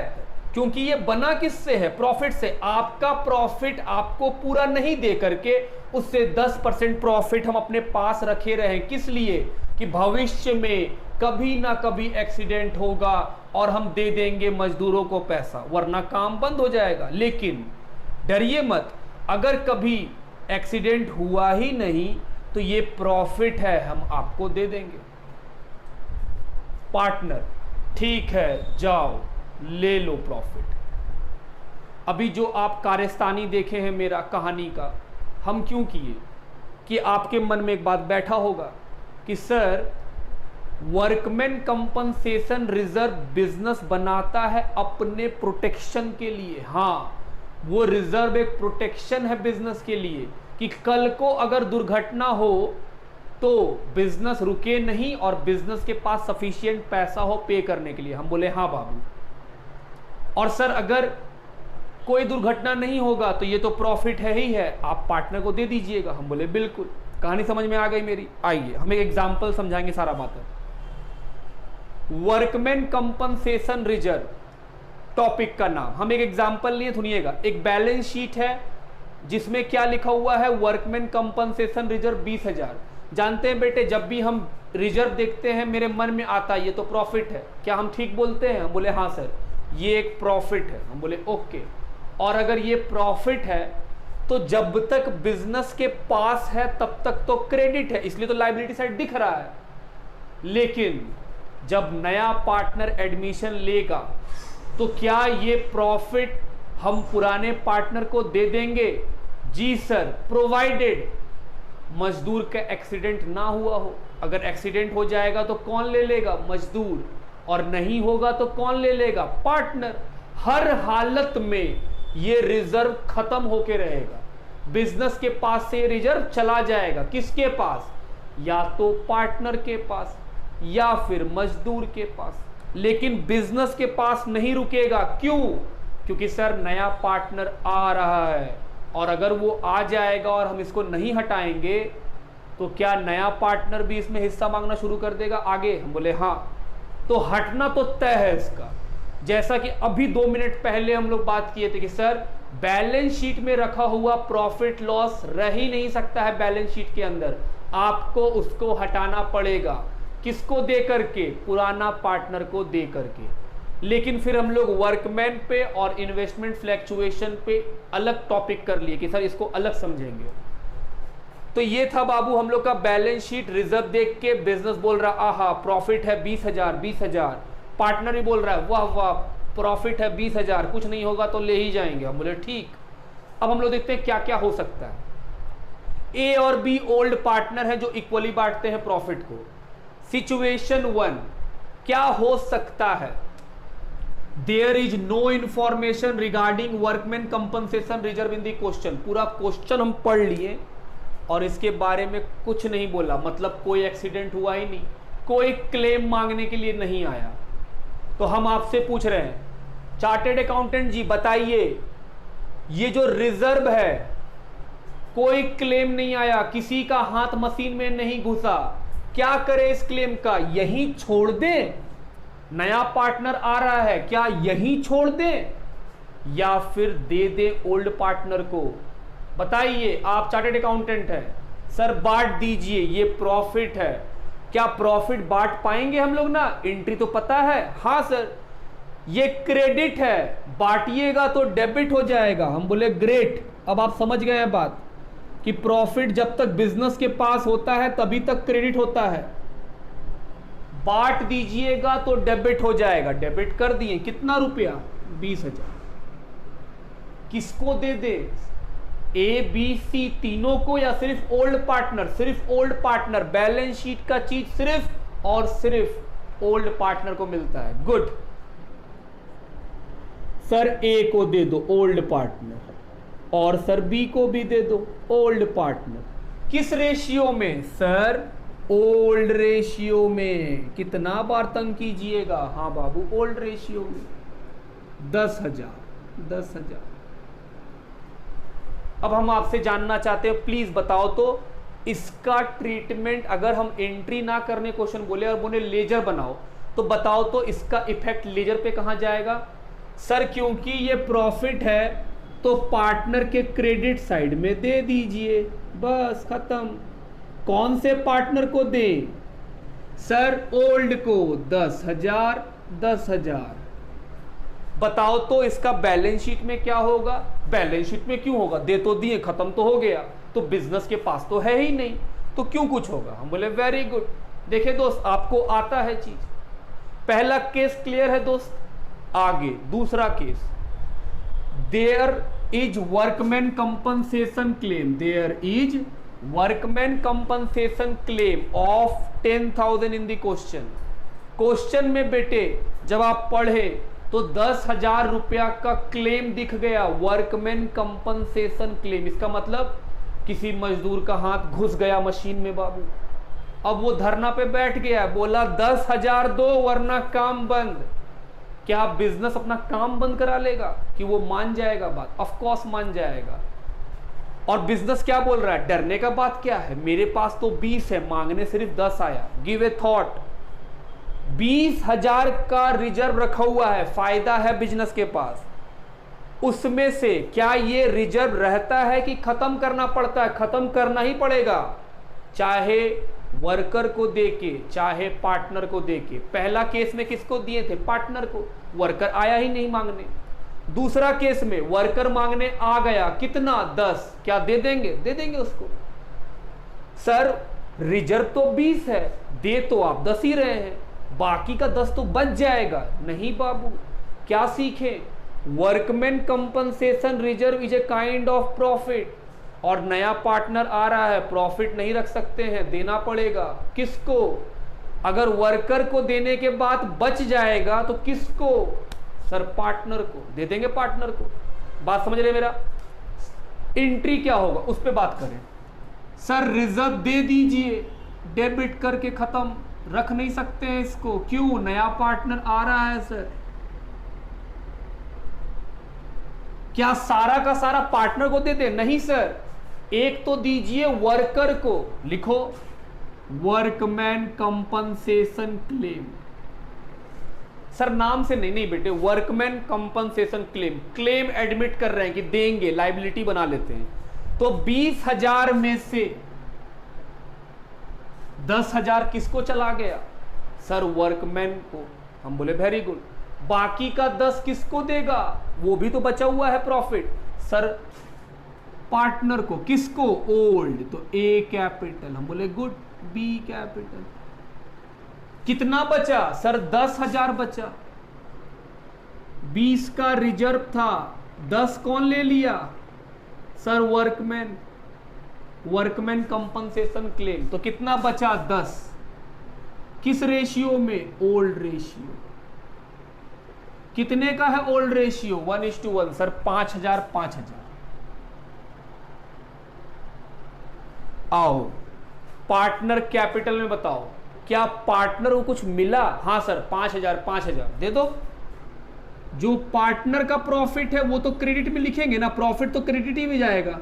क्योंकि ये बना किससे है? प्रॉफिट से। आपका प्रॉफिट आपको पूरा नहीं दे करके उससे 10% प्रॉफिट हम अपने पास रखे रहे, किस लिए? कि भविष्य में कभी ना कभी एक्सीडेंट होगा और हम दे देंगे मजदूरों को पैसा, वरना काम बंद हो जाएगा। लेकिन डरिए मत, अगर कभी एक्सीडेंट हुआ ही नहीं तो ये प्रॉफिट है, हम आपको दे देंगे। पार्टनर, ठीक है, जाओ ले लो प्रॉफिट। अभी जो आप कारस्तानी देखे हैं मेरा कहानी का, हम क्यों किए? कि आपके मन में एक बात बैठा होगा कि sir, workman compensation reserve business बनाता है अपने प्रोटेक्शन के लिए। हाँ, वो रिजर्व एक प्रोटेक्शन है बिजनेस के लिए, कि कल को अगर दुर्घटना हो तो बिजनेस रुके नहीं और बिजनेस के पास सफिशिएंट पैसा हो पे करने के लिए। हम बोले हाँ बाबू। और सर, अगर कोई दुर्घटना नहीं होगा तो ये तो प्रॉफिट है ही है, आप पार्टनर को दे दीजिएगा। हम बोले बिल्कुल। कहानी समझ में आ गई मेरी? आइए हम एक एग्जांपल समझाएंगे सारा बात है। वर्कमैन कंपनसेशन रिजर्व टॉपिक का नाम, हम एक एग्जांपल लिए, सुनिएगा। एक बैलेंस शीट है जिसमें क्या लिखा हुआ है? Workman compensation reserve 20,000। जानते हैं बेटे, जब भी हम रिजर्व देखते हैं मेरे मन में आता है ये तो प्रॉफिट है। क्या हम ठीक बोलते हैं? हम बोले हाँ सर, ये एक प्रॉफिट है। हम बोले ओके। और अगर ये प्रॉफिट है तो जब तक बिजनेस के पास है तब तक तो क्रेडिट है, इसलिए तो लायबिलिटी साइड दिख रहा है। लेकिन जब नया पार्टनर एडमिशन लेगा तो क्या ये प्रॉफिट हम पुराने पार्टनर को दे देंगे? जी सर, प्रोवाइडेड मजदूर का एक्सीडेंट ना हुआ हो। अगर एक्सीडेंट हो जाएगा तो कौन ले लेगा? मजदूर। और नहीं होगा तो कौन ले लेगा? पार्टनर। हर हालत में ये रिजर्व खत्म होके रहेगा, बिजनेस के पास से रिजर्व चला जाएगा। किसके पास? या तो पार्टनर के पास या फिर मजदूर के पास। लेकिन बिजनेस के पास नहीं रुकेगा। क्यों? क्योंकि सर नया पार्टनर आ रहा है, और अगर वो आ जाएगा और हम इसको नहीं हटाएंगे तो क्या नया पार्टनर भी इसमें हिस्सा मांगना शुरू कर देगा आगे? हम बोले हाँ। तो हटना तो तय है इसका। जैसा कि अभी 2 मिनट पहले हम लोग बात किए थे कि सर बैलेंस शीट में रखा हुआ प्रॉफिट लॉस रह ही नहीं सकता है बैलेंस शीट के अंदर, आपको उसको हटाना पड़ेगा। किसको दे करके? पुराना पार्टनर को दे करके। लेकिन फिर हम लोग वर्कमैन पे और इन्वेस्टमेंट फ्लैक्चुएशन पे अलग टॉपिक कर लिए कि सर इसको अलग समझेंगे। तो ये था बाबू हम लोग का बैलेंस शीट। रिजर्व देख के बिजनेस बोल रहा आहा प्रॉफिट है 20,000। पार्टनर भी बोल रहा है वाह वाह प्रॉफिट है 20,000, कुछ नहीं होगा तो ले ही जाएंगे। हम बोले ठीक। अब हम लोग देखते हैं क्या क्या हो सकता है। ए और बी ओल्ड पार्टनर है जो इक्वली बांटते हैं प्रॉफिट को। सिचुएशन 1 क्या हो सकता है? There is no information regarding workman compensation reserve in the question. पूरा क्वेश्चन हम पढ़ लिए और इसके बारे में कुछ नहीं बोला, मतलब कोई एक्सीडेंट हुआ ही नहीं, कोई क्लेम मांगने के लिए नहीं आया। तो हम आपसे पूछ रहे हैं चार्टेड अकाउंटेंट जी बताइए, ये जो रिजर्व है, कोई क्लेम नहीं आया, किसी का हाथ मशीन में नहीं घुसा, क्या करे इस क्लेम का? यही छोड़ दें? नया पार्टनर आ रहा है, क्या यही छोड़ दें या फिर दे दे ओल्ड पार्टनर को? बताइए, आप चार्टेड अकाउंटेंट हैं, सर बांट दीजिए, ये प्रॉफिट है, क्या प्रॉफिट बांट पाएंगे हम लोग ना? एंट्री तो पता है, हाँ सर ये क्रेडिट है, बांटिएगा तो डेबिट हो जाएगा। हम बोले ग्रेट, अब आप समझ गए हैं बात कि प्रॉफिट जब तक बिजनेस के पास होता है तभी तक क्रेडिट होता है, बांट दीजिएगा तो डेबिट हो जाएगा। डेबिट कर दिए, कितना रुपया? 20,000। किसको दे दे? ए बी सी तीनों को या सिर्फ ओल्ड पार्टनर? सिर्फ ओल्ड पार्टनर, बैलेंस शीट का चीज सिर्फ और सिर्फ ओल्ड पार्टनर को मिलता है। गुड, सर ए को दे दो ओल्ड पार्टनर, और सर बी को भी दे दो ओल्ड पार्टनर। किस रेशियो में? सर ओल्ड रेशियो में। कितना बार तंग कीजिएगा? हाँ बाबू ओल्ड रेशियो में। 10,000। अब हम आपसे जानना चाहते हैं, प्लीज बताओ तो इसका ट्रीटमेंट, अगर हम एंट्री ना करने क्वेश्चन बोले और बोले लेजर बनाओ, तो बताओ तो इसका इफेक्ट लेजर पे कहां जाएगा? सर क्योंकि ये प्रॉफिट है तो पार्टनर के क्रेडिट साइड में दे दीजिए, बस खत्म। कौन से पार्टनर को दें? सर ओल्ड को। 10,000। बताओ तो इसका बैलेंस शीट में क्या होगा? बैलेंस शीट में क्यों होगा? दे तो दिए, खत्म तो हो गया, तो बिजनेस के पास तो है ही नहीं, तो क्यों कुछ होगा? हम बोले वेरी गुड। देखिए दोस्त, आपको आता है चीज। पहला केस क्लियर है दोस्त। आगे दूसरा case, there is workman compensation claim. There is workman compensation claim of 10,000 in the question में बेटे जब आप पढ़े तो 10,000 रुपया का क्लेम दिख गया, वर्कमैन कंपनसेशन क्लेम। इसका मतलब किसी मजदूर का हाथ घुस गया मशीन में बाबू, अब वो धरना पे बैठ गया, बोला 10,000 दो वरना काम बंद। क्या बिजनेस अपना काम बंद करा लेगा कि वो मान जाएगा बात? ऑफ कोर्स मान जाएगा। और बिजनेस क्या बोल रहा है? डरने का बात क्या है, मेरे पास तो 20 है, मांगने सिर्फ 10 आया। गिव ए थॉट, 20,000 का रिजर्व रखा हुआ है, फायदा है बिजनेस के पास, उसमें से क्या ये रिजर्व रहता है कि खत्म करना पड़ता है? खत्म करना ही पड़ेगा, चाहे वर्कर को देके चाहे पार्टनर को देके। पहला केस में किसको दिए थे? पार्टनर को, वर्कर आया ही नहीं मांगने। दूसरा केस में वर्कर मांगने आ गया, कितना? 10। क्या दे देंगे? दे देंगे उसको। सर रिजर्व तो 20 है, दे तो आप 10 ही रहे हैं, बाकी का 10 तो बच जाएगा। नहीं बाबू, क्या सीखें? Workman compensation reserve is a kind of profit, और नया पार्टनर आ रहा है, प्रॉफिट नहीं रख सकते हैं, देना पड़ेगा। किसको? अगर वर्कर को देने के बाद बच जाएगा तो किसको? सर पार्टनर को। दे देंगे पार्टनर को। बात समझ रहे मेरा? एंट्री क्या होगा उस पर बात करें। सर रिजर्व दे दीजिए, डेबिट करके खत्म, रख नहीं सकते हैं इसको। क्यों? नया पार्टनर आ रहा है। सर क्या सारा का सारा पार्टनर को दे दे? नहीं सर, एक तो दीजिए वर्कर को। लिखो वर्कमैन कंपनसेशन क्लेम। सर नाम से नहीं, नहीं बेटे, workman compensation claim. Claim admit कर रहे हैं कि देंगे, लाइबिलिटी बना लेते हैं। तो 20,000 में से 10,000 किसको चला गया? सर वर्कमैन को। हम बोले वेरी गुड। बाकी का 10 किसको देगा? वो भी तो बचा हुआ है प्रॉफिट। सर पार्टनर को। किसको? ओल्ड। तो ए कैपिटल। हम बोले गुड। B capital. कितना बचा? सर 10,000 बचा। 20 का रिजर्व था, 10 कौन ले लिया? Sir workman. Workman compensation claim. तो कितना बचा? 10। किस रेशियो में? Old ratio. कितने का है ओल्ड रेशियो? 1:1। सर 5,000 5,000। आओ पार्टनर कैपिटल में बताओ, क्या पार्टनर को कुछ मिला? हाँ सर 5,000 5,000 दे दो। जो पार्टनर का प्रॉफिट है वो तो क्रेडिट में लिखेंगे ना, प्रॉफिट तो क्रेडिट ही में जाएगा।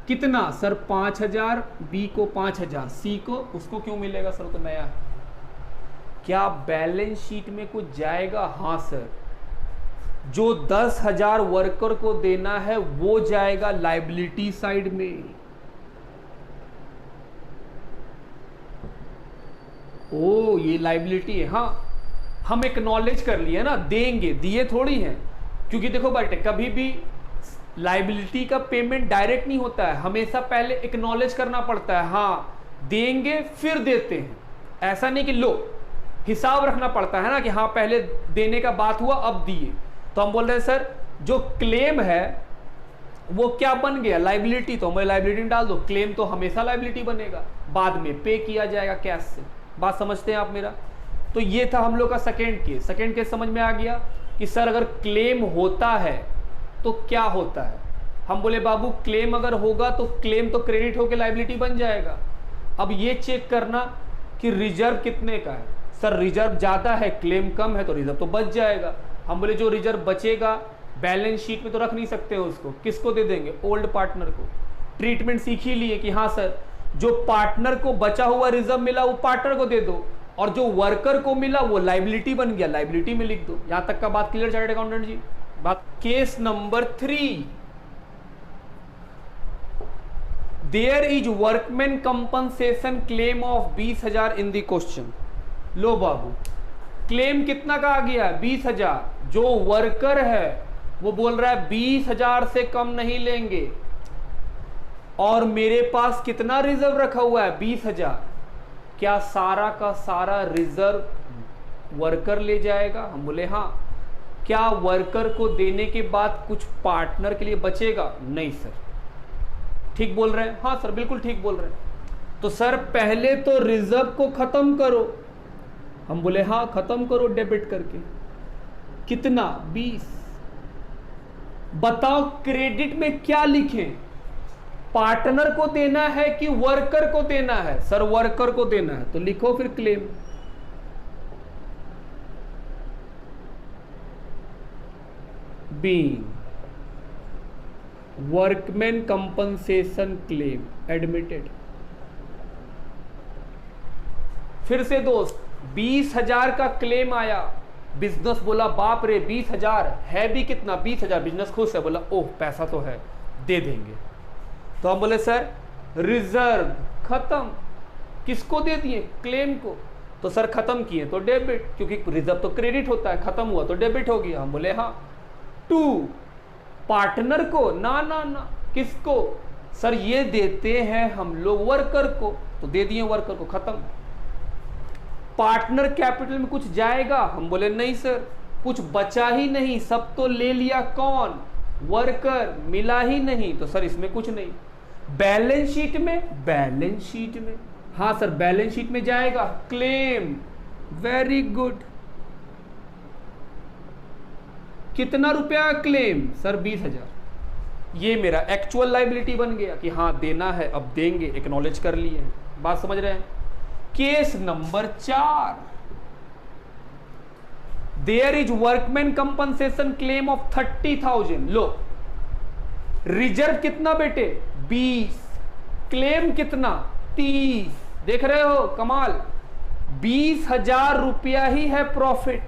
कितना सर? 5,000, बी को 5,000, सी को, उसको क्यों मिलेगा सर? तो नया है। क्या बैलेंस शीट में कुछ जाएगा? हाँ सर, जो 10,000 वर्कर को देना है वो जाएगा लायबिलिटी साइड में। ओ ये लायबिलिटी है। हाँ हम एक्नॉलेज कर लिए ना, देंगे, दिए थोड़ी हैं। क्योंकि देखो बेटे कभी भी लायबिलिटी का पेमेंट डायरेक्ट नहीं होता है, हमेशा पहले एक्नॉलेज करना पड़ता है। हाँ देंगे फिर देते हैं, ऐसा नहीं कि लो, हिसाब रखना पड़ता है ना कि हाँ पहले देने का बात हुआ अब दिए। तो हम बोल रहे हैं सर जो क्लेम है वो क्या बन गया? लायबिलिटी। तो हमें लायबिलिटी डाल दो, क्लेम तो हमेशा लायबिलिटी बनेगा, बाद में पे किया जाएगा कैश से। बात समझते हैं आप मेरा? तो ये था हम लोग का सेकेंड केस। सेकेंड केस समझ में आ गया कि सर अगर क्लेम होता है तो क्या होता है? हम बोले बाबू क्लेम अगर होगा तो क्लेम तो क्रेडिट होकर लायबिलिटी बन जाएगा। अब ये चेक करना कि रिजर्व कितने का है। सर रिजर्व ज्यादा है, क्लेम कम है, तो रिजर्व तो बच जाएगा। हम बोले जो रिजर्व बचेगा बैलेंस शीट में तो रख नहीं सकते हो, उसको किसको दे देंगे? ओल्ड पार्टनर को। ट्रीटमेंट सीख ही लिए कि हाँ सर जो पार्टनर को बचा हुआ रिजर्व मिला वो पार्टनर को दे दो, और जो वर्कर को मिला वो लायबिलिटी बन गया, लायबिलिटी में लिख दो। यहां तक का बात क्लियर चार्टर्ड अकाउंटेंट जी? बात। Case number 3, there is workman compensation claim of 20,000 in the question. लो बाबू क्लेम कितना का आ गया? 20,000। जो वर्कर है वो बोल रहा है 20,000 से कम नहीं लेंगे, और मेरे पास कितना रिजर्व रखा हुआ है? 20,000। क्या सारा का सारा रिजर्व वर्कर ले जाएगा? हम बोले हाँ। क्या वर्कर को देने के बाद कुछ पार्टनर के लिए बचेगा? नहीं सर। ठीक बोल रहे हैं? हाँ सर बिल्कुल ठीक बोल रहे हैं। तो सर पहले तो रिजर्व को खत्म करो। हम बोले हाँ खत्म करो डेबिट करके। कितना? 20। बताओ क्रेडिट में क्या लिखें? पार्टनर को देना है कि वर्कर को देना है? सर वर्कर को देना है, तो लिखो फिर claim. Being workman compensation claim admitted. फिर से दोस्त 20,000 का क्लेम आया, बिजनेस बोला बाप रे 20,000 है भी कितना? 20,000। बिजनेस खुश है, बोला ओह पैसा तो है, दे देंगे। तो हम बोले सर रिजर्व खत्म। किसको दे दिए? क्लेम को। तो सर खत्म किए तो डेबिट, क्योंकि रिजर्व तो क्रेडिट होता है, खत्म हुआ तो डेबिट हो गया। हम बोले हाँ। 2 पार्टनर को? ना ना ना। किसको? सर ये देते हैं हम लोग वर्कर को, तो दे दिए वर्कर को, खत्म। पार्टनर कैपिटल में कुछ जाएगा? हम बोले नहीं सर, कुछ बचा ही नहीं, सब तो ले लिया। कौन? वर्कर। मिला ही नहीं, तो सर इसमें कुछ नहीं। बैलेंस शीट में? बैलेंस शीट में हाँ सर बैलेंस शीट में जाएगा क्लेम। Very good. कितना रुपया क्लेम? सर 20,000। ये मेरा एक्चुअल लायबिलिटी बन गया कि हाँ देना है, अब देंगे, एक्नॉलेज कर लिए हैं। बात समझ रहे हैं? Case number 4, there is workman compensation claim of 30,000। लो रिजर्व कितना बेटे? 20। क्लेम कितना? 30। देख रहे हो कमाल? 20,000 रुपया ही है प्रॉफिट,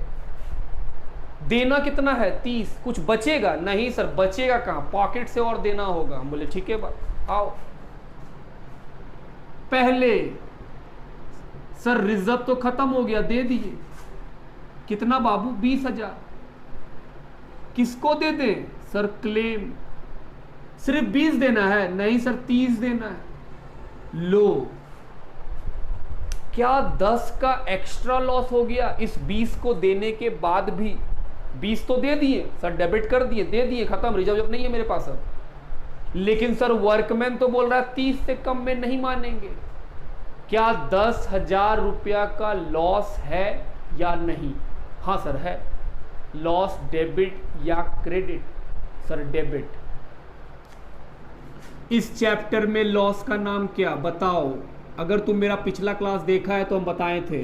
देना कितना है? 30। कुछ बचेगा? नहीं सर बचेगा कहां, पॉकेट से और देना होगा। हम बोले ठीक है बात, आओ। पहले सर रिजर्व तो खत्म हो गया, दे दिए। कितना बाबू? 20,000। किसको दे दे? Sir claim. सिर्फ 20 देना है? नहीं सर 30 देना है। लो क्या 10 का एक्स्ट्रा लॉस हो गया इस 20 को देने के बाद भी? 20 तो दे दिए सर, डेबिट कर दिए, दे दिए, खत्म, रिजर्व जब नहीं है मेरे पास अब। लेकिन सर वर्कमैन तो बोल रहा है 30 से कम में नहीं मानेंगे। क्या 10,000 रुपया का लॉस है या नहीं? हाँ सर है। लॉस डेबिट या क्रेडिट? Sir debit. इस चैप्टर में लॉस का नाम क्या बताओ। अगर तुम मेरा पिछला क्लास देखा है तो हम बताए थे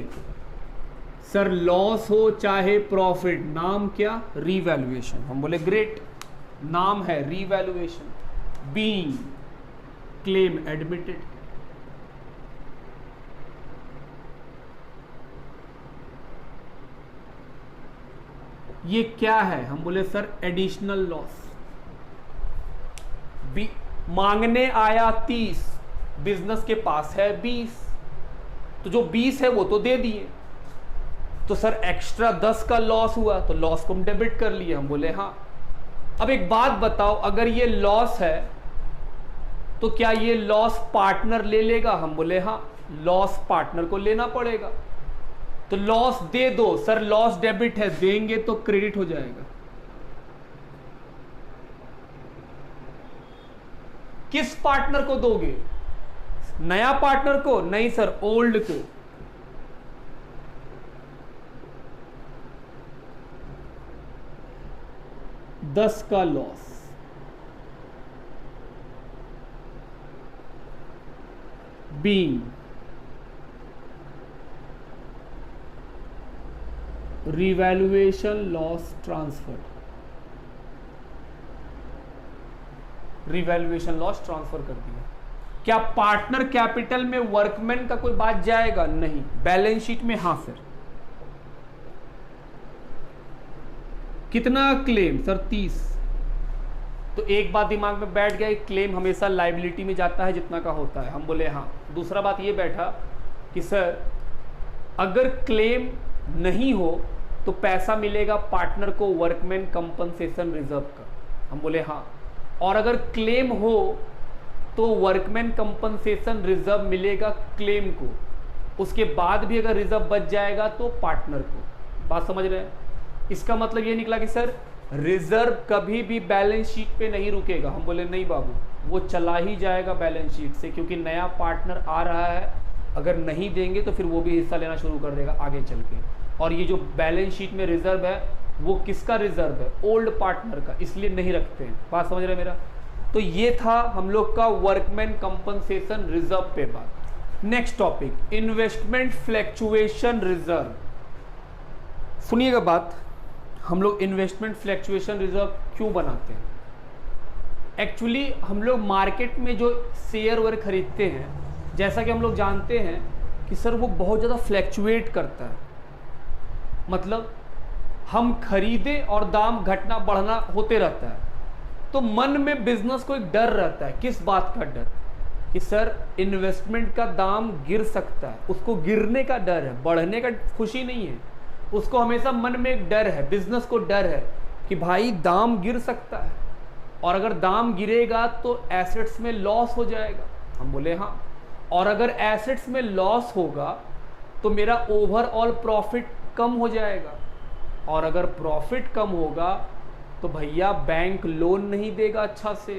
सर लॉस हो चाहे प्रॉफिट, नाम क्या, रीवैल्यूएशन। हम बोले ग्रेट, नाम है रीवैल्यूएशन। बीइंग क्लेम एडमिटेड, ये क्या है, हम बोले सर एडिशनल लॉस। मांगने आया 30, बिजनेस के पास है 20, तो जो 20 है वो तो दे दिए, तो सर एक्स्ट्रा 10 का लॉस हुआ, तो लॉस को हम डेबिट कर लिए। हम बोले हाँ। अब एक बात बताओ, अगर ये लॉस है तो क्या ये लॉस पार्टनर ले लेगा? हम बोले हाँ, लॉस पार्टनर को लेना पड़ेगा। तो लॉस दे दो, सर लॉस डेबिट है, देंगे तो क्रेडिट हो जाएगा। किस पार्टनर को दोगे? नया पार्टनर को? नहीं सर, ओल्ड को। $10 का loss, being revaluation loss transfer, revaluation loss transfer कर दिया। क्या पार्टनर कैपिटल में वर्कमैन का कोई बात जाएगा? नहीं। बैलेंस शीट में हाँ सर। कितना क्लेम? सर 30। तो एक बात दिमाग में बैठ गया, क्लेम हमेशा लायबिलिटी में जाता है जितना का होता है। हम बोले हाँ। दूसरा बात ये बैठा कि सर अगर क्लेम नहीं हो तो पैसा मिलेगा पार्टनर को वर्कमैन कंपनसेशन रिजर्व का। हम बोले हाँ। और अगर क्लेम हो तो वर्कमैन कंपनसेशन रिजर्व मिलेगा क्लेम को, उसके बाद भी अगर रिजर्व बच जाएगा तो पार्टनर को। बात समझ रहे हैं? इसका मतलब ये निकला कि सर रिजर्व कभी भी बैलेंस शीट पे नहीं रुकेगा। हम बोले नहीं बाबू, वो चला ही जाएगा बैलेंस शीट से, क्योंकि नया पार्टनर आ रहा है, अगर नहीं देंगे तो फिर वो भी हिस्सा लेना शुरू कर देगा आगे चल के। और ये जो बैलेंस शीट में रिजर्व है वो किसका रिजर्व है? ओल्ड पार्टनर का, इसलिए नहीं रखते हैं। बात समझ रहे मेरा? तो ये था हम लोग का वर्कमैन कंपनसेशन रिजर्व पे बात। Next topic, investment fluctuation reserve. सुनिएगा बात, हम लोग इन्वेस्टमेंट फ्लैक्चुएशन रिजर्व क्यों बनाते हैं? एक्चुअली हम लोग मार्केट में जो शेयर वेयर खरीदते हैं, जैसा कि हम लोग जानते हैं कि सर वो बहुत ज़्यादा फ्लैक्चुएट करता है। मतलब हम खरीदें और दाम घटना बढ़ना होते रहता है, तो मन में बिजनेस को एक डर रहता है। किस बात का डर? कि सर इन्वेस्टमेंट का दाम गिर सकता है, उसको गिरने का डर है, बढ़ने का खुशी नहीं है। उसको हमेशा मन में एक डर है, बिजनेस को डर है कि भाई दाम गिर सकता है, और अगर दाम गिरेगा तो एसेट्स में लॉस हो जाएगा। हम बोले हाँ। और अगर एसेट्स में लॉस होगा तो मेरा ओवरऑल प्रॉफिट कम हो जाएगा, और अगर प्रॉफिट कम होगा तो भैया बैंक लोन नहीं देगा अच्छा से,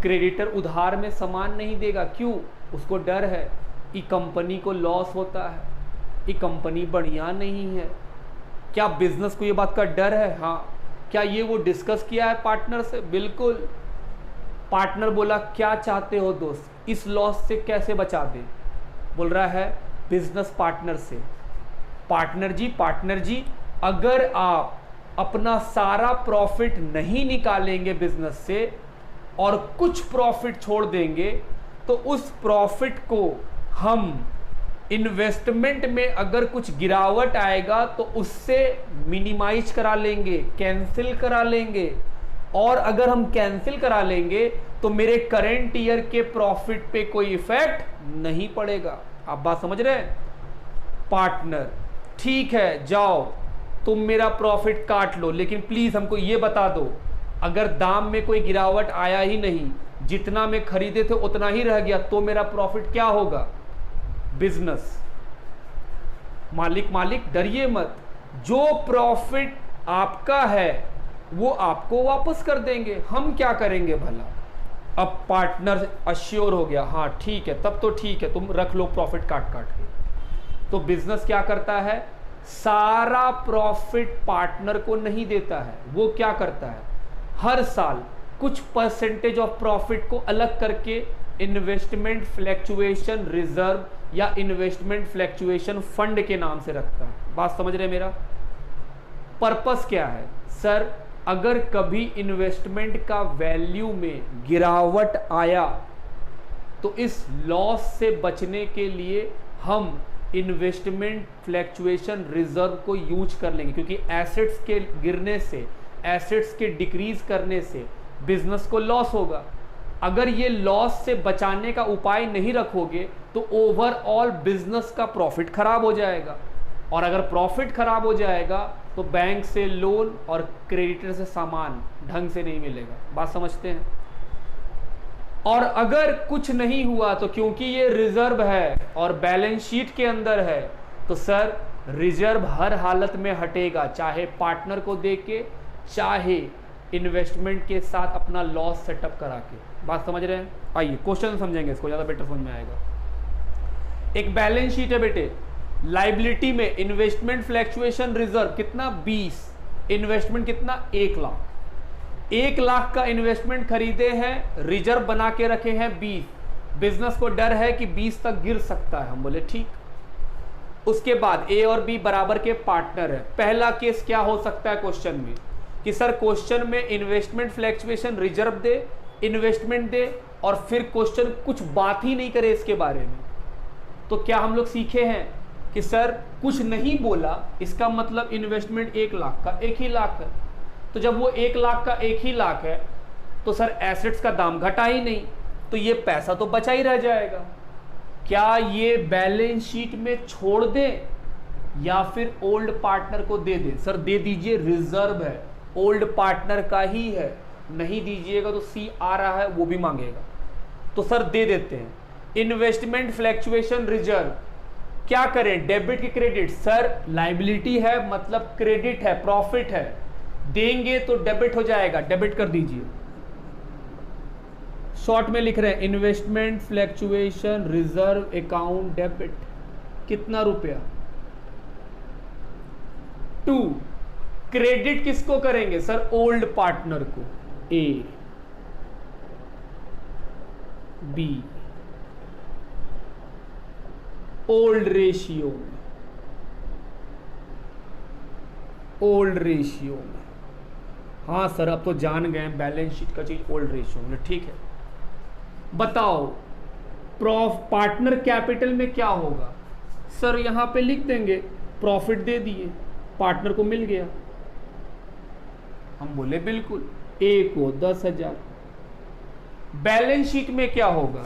क्रेडिटर उधार में सामान नहीं देगा। क्यों? उसको डर है कि कंपनी को लॉस होता है, ये कंपनी बढ़िया नहीं है। क्या बिजनेस को ये बात का डर है? हाँ। क्या ये वो डिस्कस किया है पार्टनर से? बिल्कुल। पार्टनर बोला क्या चाहते हो दोस्त, इस लॉस से कैसे बचा दे? बोल रहा है बिजनेस पार्टनर से, पार्टनर जी अगर आप अपना सारा प्रॉफिट नहीं निकालेंगे बिजनेस से और कुछ प्रॉफिट छोड़ देंगे, तो उस प्रॉफिट को हम इन्वेस्टमेंट में अगर कुछ गिरावट आएगा तो उससे मिनिमाइज करा लेंगे, कैंसिल करा लेंगे। और अगर हम कैंसिल करा लेंगे तो मेरे करेंट ईयर के प्रॉफिट पे कोई इफेक्ट नहीं पड़ेगा। आप बात समझ रहे हैं? पार्टनर ठीक है, जाओ तुम मेरा प्रॉफिट काट लो, लेकिन प्लीज हमको ये बता दो, अगर दाम में कोई गिरावट आया ही नहीं, जितना मैं खरीदे थे उतना ही रह गया, तो मेरा प्रॉफिट क्या होगा? बिजनेस मालिक डरिए मत, जो प्रॉफिट आपका है वो आपको वापस कर देंगे, हम क्या करेंगे भला। अब पार्टनर अश्योर हो गया, हाँ ठीक है, तब तो ठीक है, तुम रख लो प्रॉफिट काट के। तो बिजनेस क्या करता है? सारा प्रॉफिट पार्टनर को नहीं देता है, वो क्या करता है? हर साल कुछ परसेंटेज ऑफ प्रॉफिट को अलग करके इन्वेस्टमेंट फ्लैक्चुएशन रिजर्व या इन्वेस्टमेंट फ्लैक्चुएशन फंड के नाम से रखता है। बात समझ रहे हैं मेरा? पर्पस क्या है सर? अगर कभी इन्वेस्टमेंट का वैल्यू में गिरावट आया तो इस लॉस से बचने के लिए हम इन्वेस्टमेंट फ्लैक्चुएशन रिजर्व को यूज कर लेंगे, क्योंकि एसेट्स के गिरने से, एसेट्स के डिक्रीज करने से बिजनेस को लॉस होगा। अगर ये लॉस से बचाने का उपाय नहीं रखोगे तो ओवरऑल बिजनेस का प्रॉफिट खराब हो जाएगा, और अगर प्रॉफिट खराब हो जाएगा तो बैंक से लोन और क्रेडिटर से सामान ढंग से नहीं मिलेगा। बात समझते हैं? और अगर कुछ नहीं हुआ तो क्योंकि ये रिजर्व है और बैलेंस शीट के अंदर है तो सर रिजर्व हर हालत में हटेगा, चाहे पार्टनर को देके चाहे इन्वेस्टमेंट के साथ अपना लॉस सेटअप करा के। बात समझ रहे हैं? आइए क्वेश्चन समझेंगे, इसको ज़्यादा बेटर समझ में आएगा। एक बैलेंस शीट है बेटे, लाइबिलिटी में इन्वेस्टमेंट फ्लैक्चुएशन रिजर्व कितना 20, इन्वेस्टमेंट कितना 1 लाख। 1 लाख का इन्वेस्टमेंट खरीदे हैं, रिजर्व बना के रखे हैं 20, बिजनेस को डर है कि 20 तक गिर सकता है। हम बोले ठीक। उसके बाद ए और बी बराबर के पार्टनर है। पहला केस क्या हो सकता है क्वेश्चन में कि सर क्वेश्चन में इन्वेस्टमेंट फ्लैक्चुएशन रिजर्व दे, इन्वेस्टमेंट दे और फिर क्वेश्चन कुछ बात ही नहीं करे इसके बारे में। तो क्या हम लोग सीखे हैं कि सर कुछ नहीं बोला इसका मतलब इन्वेस्टमेंट 1 लाख का 1 ही लाख है। तो जब वो 1 लाख का 1 ही लाख है तो सर एसेट्स का दाम घटा ही नहीं, तो ये पैसा तो बचा ही रह जाएगा। क्या ये बैलेंस शीट में छोड़ दें या फिर ओल्ड पार्टनर को दे दें? सर दे दीजिए, रिजर्व है, ओल्ड पार्टनर का ही है। नहीं दीजिएगा तो सी आ रहा है वो भी मांगेगा, तो सर दे देते हैं। इन्वेस्टमेंट फ्लैक्चुएशन रिजर्व क्या करें, डेबिट की क्रेडिट? सर लाइबिलिटी है मतलब क्रेडिट है, प्रॉफिट है, देंगे तो डेबिट हो जाएगा, डेबिट कर दीजिए। शॉर्ट में लिख रहे हैं investment fluctuation reserve account debit, कितना रुपया 2। क्रेडिट किसको करेंगे सर? ओल्ड पार्टनर को, ए बी ओल्ड रेशियो में, ओल्ड रेशियो में। हाँ सर अब तो जान गए बैलेंस शीट का चीज ओल्ड रेशियो में, ठीक है। बताओ पार्टनर कैपिटल में क्या होगा? सर यहां पे लिख देंगे प्रॉफिट दे दिए, पार्टनर को मिल गया। हम बोले बिल्कुल, ए को 10,000। बैलेंस शीट में क्या होगा?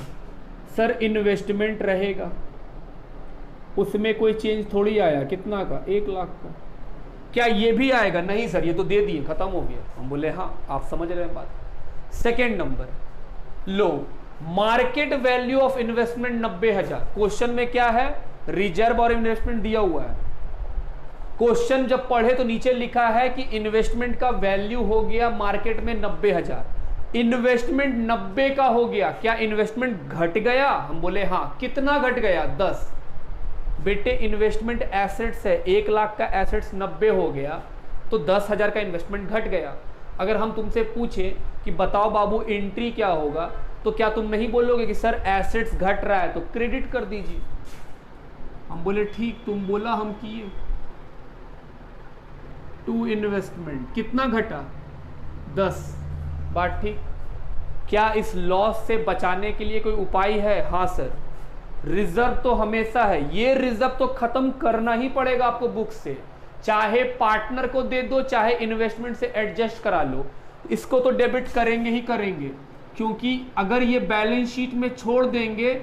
सर इन्वेस्टमेंट रहेगा, उसमें कोई चेंज थोड़ी आया, कितना का 1 लाख का। क्या ये भी आएगा? नहीं सर ये तो दे दिए, खत्म हो गया। हम बोले हाँ आप समझ रहे हैं बात। Second number low, market value of investment 90,000। Question में क्या है? रिजर्व और इन्वेस्टमेंट दिया हुआ है। क्वेश्चन जब पढ़े तो नीचे लिखा है कि इन्वेस्टमेंट का वैल्यू हो गया मार्केट में 90,000, इन्वेस्टमेंट 90 का हो गया। क्या इन्वेस्टमेंट घट गया? हम बोले हाँ। कितना घट गया? 10। बेटे इन्वेस्टमेंट एसेट्स है, 1 लाख का एसेट्स 90 हो गया तो 10,000 का इन्वेस्टमेंट घट गया। अगर हम तुमसे पूछे कि बताओ बाबू एंट्री क्या होगा, तो क्या तुम नहीं बोलोगे कि सर एसेट्स घट रहा है तो क्रेडिट कर दीजिए? हम बोले ठीक, तुम बोला हम किए। टू इन्वेस्टमेंट कितना घटा? 10। बात ठीक। क्या इस लॉस से बचाने के लिए कोई उपाय है? हाँ सर, रिजर्व तो हमेशा है, ये रिजर्व तो खत्म करना ही पड़ेगा आपको बुक से, चाहे पार्टनर को दे दो चाहे इन्वेस्टमेंट से एडजस्ट करा लो, इसको तो डेबिट करेंगे ही करेंगे, क्योंकि अगर ये बैलेंस शीट में छोड़ देंगे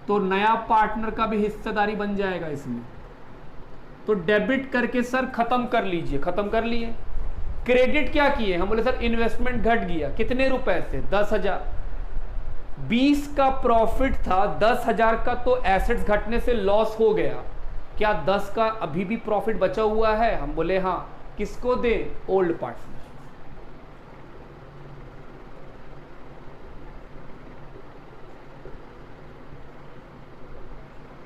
तो नया पार्टनर का भी हिस्सेदारी बन जाएगा इसमें। तो डेबिट करके सर खत्म कर लीजिए। खत्म कर लिए। क्रेडिट क्या किए? हम बोले सर इन्वेस्टमेंट घट गया, कितने रुपए से? 10,000। 20 का प्रॉफिट था, 10,000 का तो एसेट्स घटने से लॉस हो गया। क्या 10 का अभी भी प्रॉफिट बचा हुआ है? हम बोले हाँ। किसको दे? Old partner.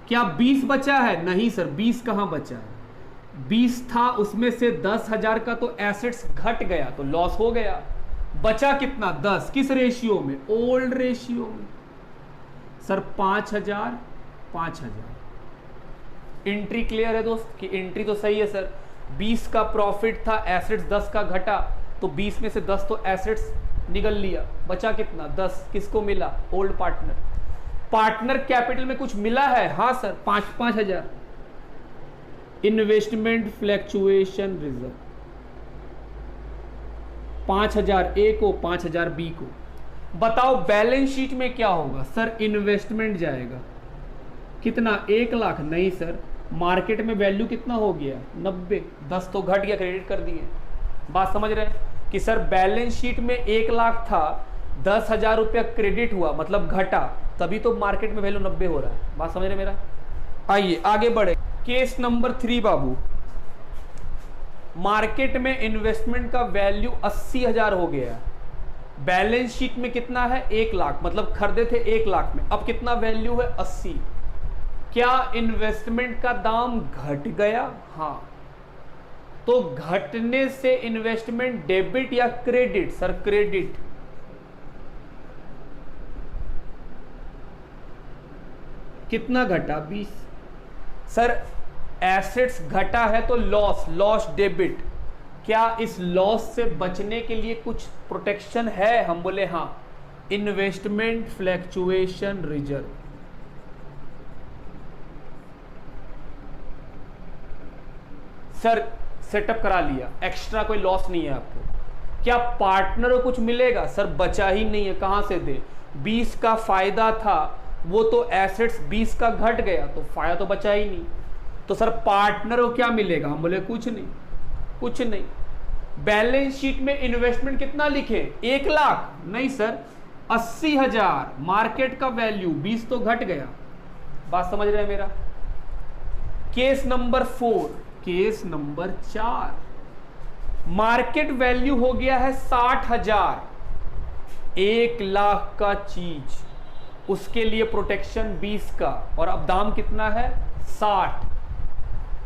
क्या 20 बचा है? नहीं सर 20 कहां बचा है, 20 था उसमें से 10,000 का तो एसेट्स घट गया तो लॉस हो गया। बचा कितना 10, किस रेशियो में, ओल्ड रेशियो में। सर 5000 5000। एंट्री क्लियर है दोस्त कि एंट्री तो सही है सर। 20 का प्रॉफिट था, एसेट्स 10 का घटा, तो 20 में से 10 तो एसेट्स निकल लिया, बचा कितना 10, किसको मिला, ओल्ड पार्टनर। पार्टनर कैपिटल में कुछ मिला है, हाँ सर 5,000। इन्वेस्टमेंट फ्लैक्चुएशन रिजर्व 5,000 ए को, 5,000 बी को। बताओ बैलेंस शीट में क्या होगा सर, इन्वेस्टमेंट जाएगा कितना, 1 लाख, नहीं सर मार्केट में वैल्यू कितना हो गया 90, 10 तो घट गया, क्रेडिट कर दिए। बात समझ रहे हैं कि सर बैलेंस शीट में 1 लाख था, 10,000 रुपया क्रेडिट हुआ मतलब घटा, तभी तो मार्केट में वैल्यू 90 हो रहा है। बात समझ रहे मेरा। आइए आगे बढ़े। केस नंबर 3 बाबू, मार्केट में इन्वेस्टमेंट का वैल्यू 80,000 हो गया, बैलेंस शीट में कितना है 1 लाख, मतलब खरीदे थे 1 लाख में, अब कितना वैल्यू है 80। क्या इन्वेस्टमेंट का दाम घट गया, हाँ, तो घटने से इन्वेस्टमेंट डेबिट या क्रेडिट, सर क्रेडिट। कितना घटा 20। सर एसेट्स घटा है तो लॉस, लॉस डेबिट। क्या इस लॉस से बचने के लिए कुछ प्रोटेक्शन है, हम बोले हाँ, investment fluctuation reserve. Sir setup करा लिया, एक्स्ट्रा कोई लॉस नहीं है आपको। क्या पार्टनर को कुछ मिलेगा, सर बचा ही नहीं है, कहां से दे, 20 का फायदा था, वो तो एसेट्स 20 का घट गया, तो फायदा तो बचा ही नहीं, तो सर पार्टनर को क्या मिलेगा, हम बोले कुछ नहीं, कुछ नहीं। बैलेंस शीट में इन्वेस्टमेंट कितना लिखे 1 लाख, नहीं सर 80,000, मार्केट का वैल्यू 20 तो घट गया। बात समझ रहे हैं मेरा। Case number 4, case number 4, market value हो गया है 60,000, 1 लाख का चीज, उसके लिए प्रोटेक्शन 20 का, और अब दाम कितना है 60,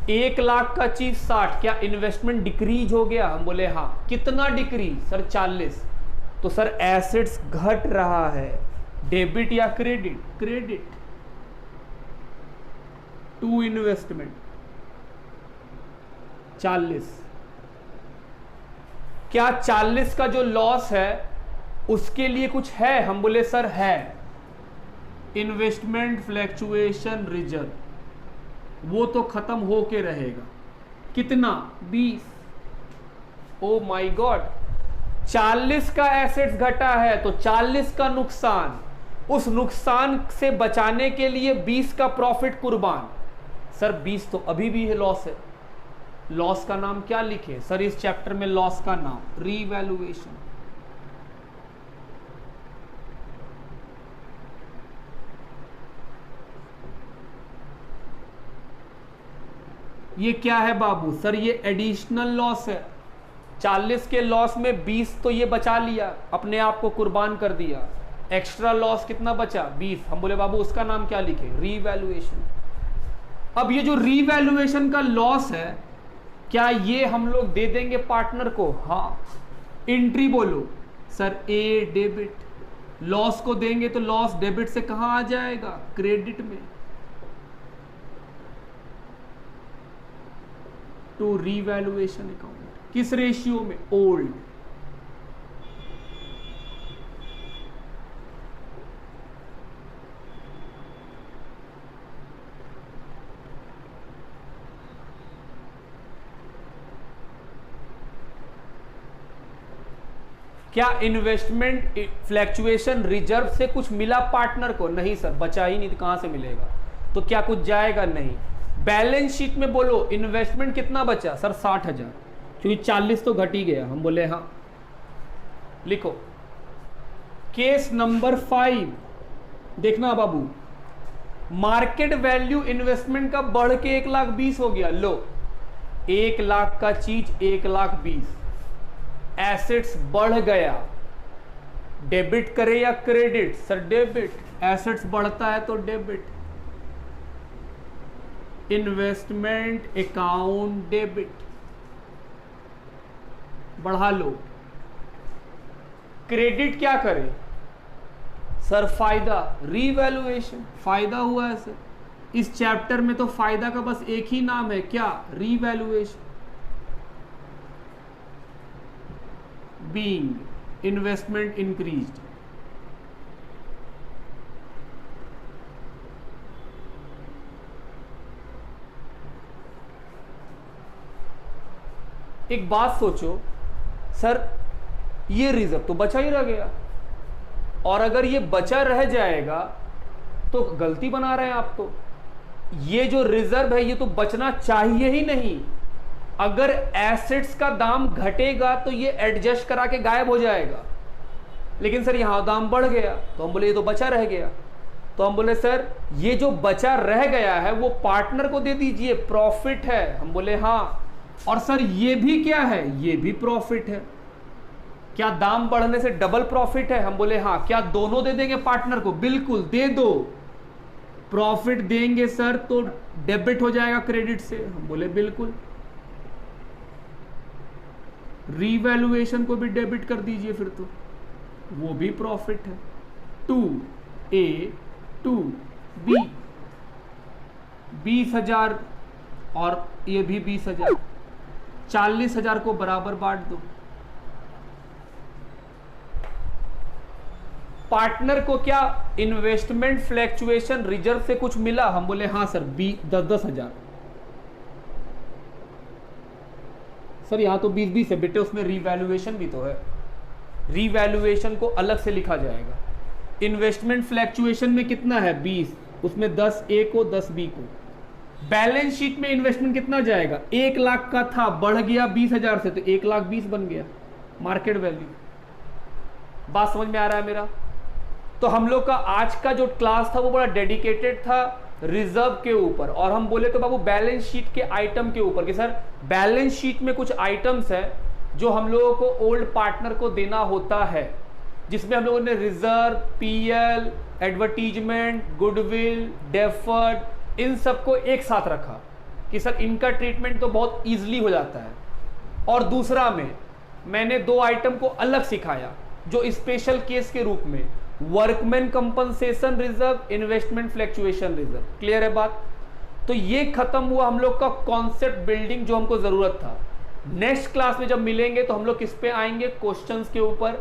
1 लाख का चीज 60, क्या इन्वेस्टमेंट डिक्रीज हो गया, हम बोले हाँ, कितना डिक्रीज, सर 40, तो सर एसेट्स घट रहा है, डेबिट या क्रेडिट, क्रेडिट टू इन्वेस्टमेंट 40। क्या 40 का जो लॉस है उसके लिए कुछ है, हम बोले सर है, इन्वेस्टमेंट फ्लैक्चुएशन रिजर्व, वो तो खत्म होके रहेगा, कितना 20। ओ माय गॉड, 40 का एसेट्स घटा है तो 40 का नुकसान, उस नुकसान से बचाने के लिए 20 का प्रॉफिट कुर्बान। सर 20 तो अभी भी है लॉस है, लॉस का नाम क्या लिखे, सर इस चैप्टर में लॉस का नाम रीवैल्यूएशन। ये क्या है बाबू, सर ये एडिशनल लॉस है, 40 के लॉस में 20 तो ये बचा लिया, अपने आप को कुर्बान कर दिया, एक्स्ट्रा लॉस कितना बचा 20, हम बोले बाबू उसका नाम क्या लिखे, रीवैल्यूएशन। अब ये जो रीवैल्यूएशन का लॉस है, क्या ये हम लोग दे देंगे पार्टनर को, हाँ, एंट्री बोलो, सर ए डेबिट, लॉस को देंगे तो लॉस डेबिट से कहां आ जाएगा, क्रेडिट में, टू रीवैल्यूएशन अकाउंट, किस रेशियो में, ओल्ड। क्या इन्वेस्टमेंट फ्लैक्चुएशन रिजर्व से कुछ मिला पार्टनर को, नहीं सर बचा ही नहीं, कहां से मिलेगा, तो क्या कुछ जाएगा, नहीं। बैलेंस शीट में बोलो इन्वेस्टमेंट कितना बचा, सर 60,000, क्योंकि 40 तो घट ही गया, हम बोले हाँ, लिखो। केस नंबर 5 देखना बाबू, मार्केट वैल्यू इन्वेस्टमेंट का बढ़ के 1,20,000 हो गया, लो 1 लाख का चीज 1,20,000, एसेट्स बढ़ गया, डेबिट करे या क्रेडिट, सर डेबिट, एसेट्स बढ़ता है तो डेबिट, इन्वेस्टमेंट अकाउंट डेबिट, बढ़ा लो, क्रेडिट क्या करे सर, फायदा, रीवैल्यूएशन, फायदा हुआ है सर। इस चैप्टर में तो फायदा का बस एक ही नाम है, क्या, रीवैल्यूएशन। बीइंग इन्वेस्टमेंट इंक्रीज्ड, एक बात सोचो सर, ये रिजर्व तो बचा ही रह गया, और अगर ये बचा रह जाएगा तो गलती बना रहे हैं आप। तो ये जो रिजर्व है ये तो बचना चाहिए ही नहीं। अगर एसेट्स का दाम घटेगा तो ये एडजस्ट करा के गायब हो जाएगा, लेकिन सर यहां दाम बढ़ गया तो हम बोले ये तो बचा रह गया। तो हम बोले सर ये जो बचा रह गया है वो पार्टनर को दे दीजिए, प्रॉफिट है। हम बोले हाँ। और सर ये भी क्या है, ये भी प्रॉफिट है। क्या दाम बढ़ने से डबल प्रॉफिट है? हम बोले हाँ। क्या दोनों दे देंगे पार्टनर को? बिल्कुल दे दो। प्रॉफिट देंगे सर तो डेबिट हो जाएगा क्रेडिट से? हम बोले बिल्कुल। रीवैल्यूएशन को भी डेबिट कर दीजिए फिर तो वो भी प्रॉफिट है। 2A 2B 20,000 और ये भी 20,000, 40,000 को बराबर बांट दो। पार्टनर को क्या इन्वेस्टमेंट फ्लैक्चुएशन रिजर्व से कुछ मिला? हम बोले हाँ सर, 10,000। सर यहां तो 20-20 है बेटे, उसमें रीवैल्यूएशन भी तो है। रीवैल्यूएशन को अलग से लिखा जाएगा। इन्वेस्टमेंट फ्लैक्चुएशन में कितना है? 20, उसमें 10A को 10B को। बैलेंस शीट में इन्वेस्टमेंट कितना जाएगा? 1 लाख का था, बढ़ गया 20,000 से तो 1,20,000 बन गया मार्केट वैल्यू। बात समझ में आ रहा है मेरा? तो हम लोग का आज का जो क्लास था वो बड़ा डेडिकेटेड था रिजर्व के ऊपर, और हम बोले तो बाबू बैलेंस शीट के आइटम के ऊपर कि सर बैलेंस शीट में कुछ आइटम्स है जो हम लोगों को ओल्ड पार्टनर को देना होता है, जिसमें हम लोगों ने reserve, PL, advertisement, goodwill, deferred, इन सबको एक साथ रखा कि सर इनका ट्रीटमेंट तो बहुत ईजिली हो जाता है। और दूसरा में मैंने 2 आइटम को अलग सिखाया जो स्पेशल केस के रूप में, workman compensation reserve, investment fluctuation reserve. Clear है बात? तो ये खत्म हुआ हम लोग का कॉन्सेप्ट बिल्डिंग जो हमको जरूरत था। नेक्स्ट क्लास में जब मिलेंगे तो हम लोग किस पे आएंगे? क्वेश्चंस के ऊपर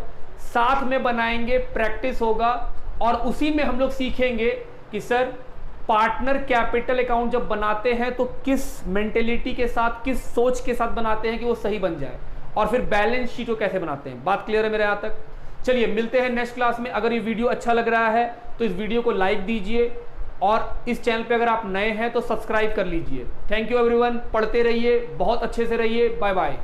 साथ में बनाएंगे, प्रैक्टिस होगा, और उसी में हम लोग सीखेंगे कि सर पार्टनर कैपिटल अकाउंट जब बनाते हैं तो किस मेंटेलिटी के साथ, किस सोच के साथ बनाते हैं कि वो सही बन जाए, और फिर बैलेंस शीट को कैसे बनाते हैं। बात क्लियर है मेरे यहाँ तक? चलिए मिलते हैं नेक्स्ट क्लास में। अगर ये वीडियो अच्छा लग रहा है तो इस वीडियो को लाइक दीजिए, और इस चैनल पे अगर आप नए हैं तो सब्सक्राइब कर लीजिए। थैंक यू एवरीवन, पढ़ते रहिए, बहुत अच्छे से रहिए, बाय बाय।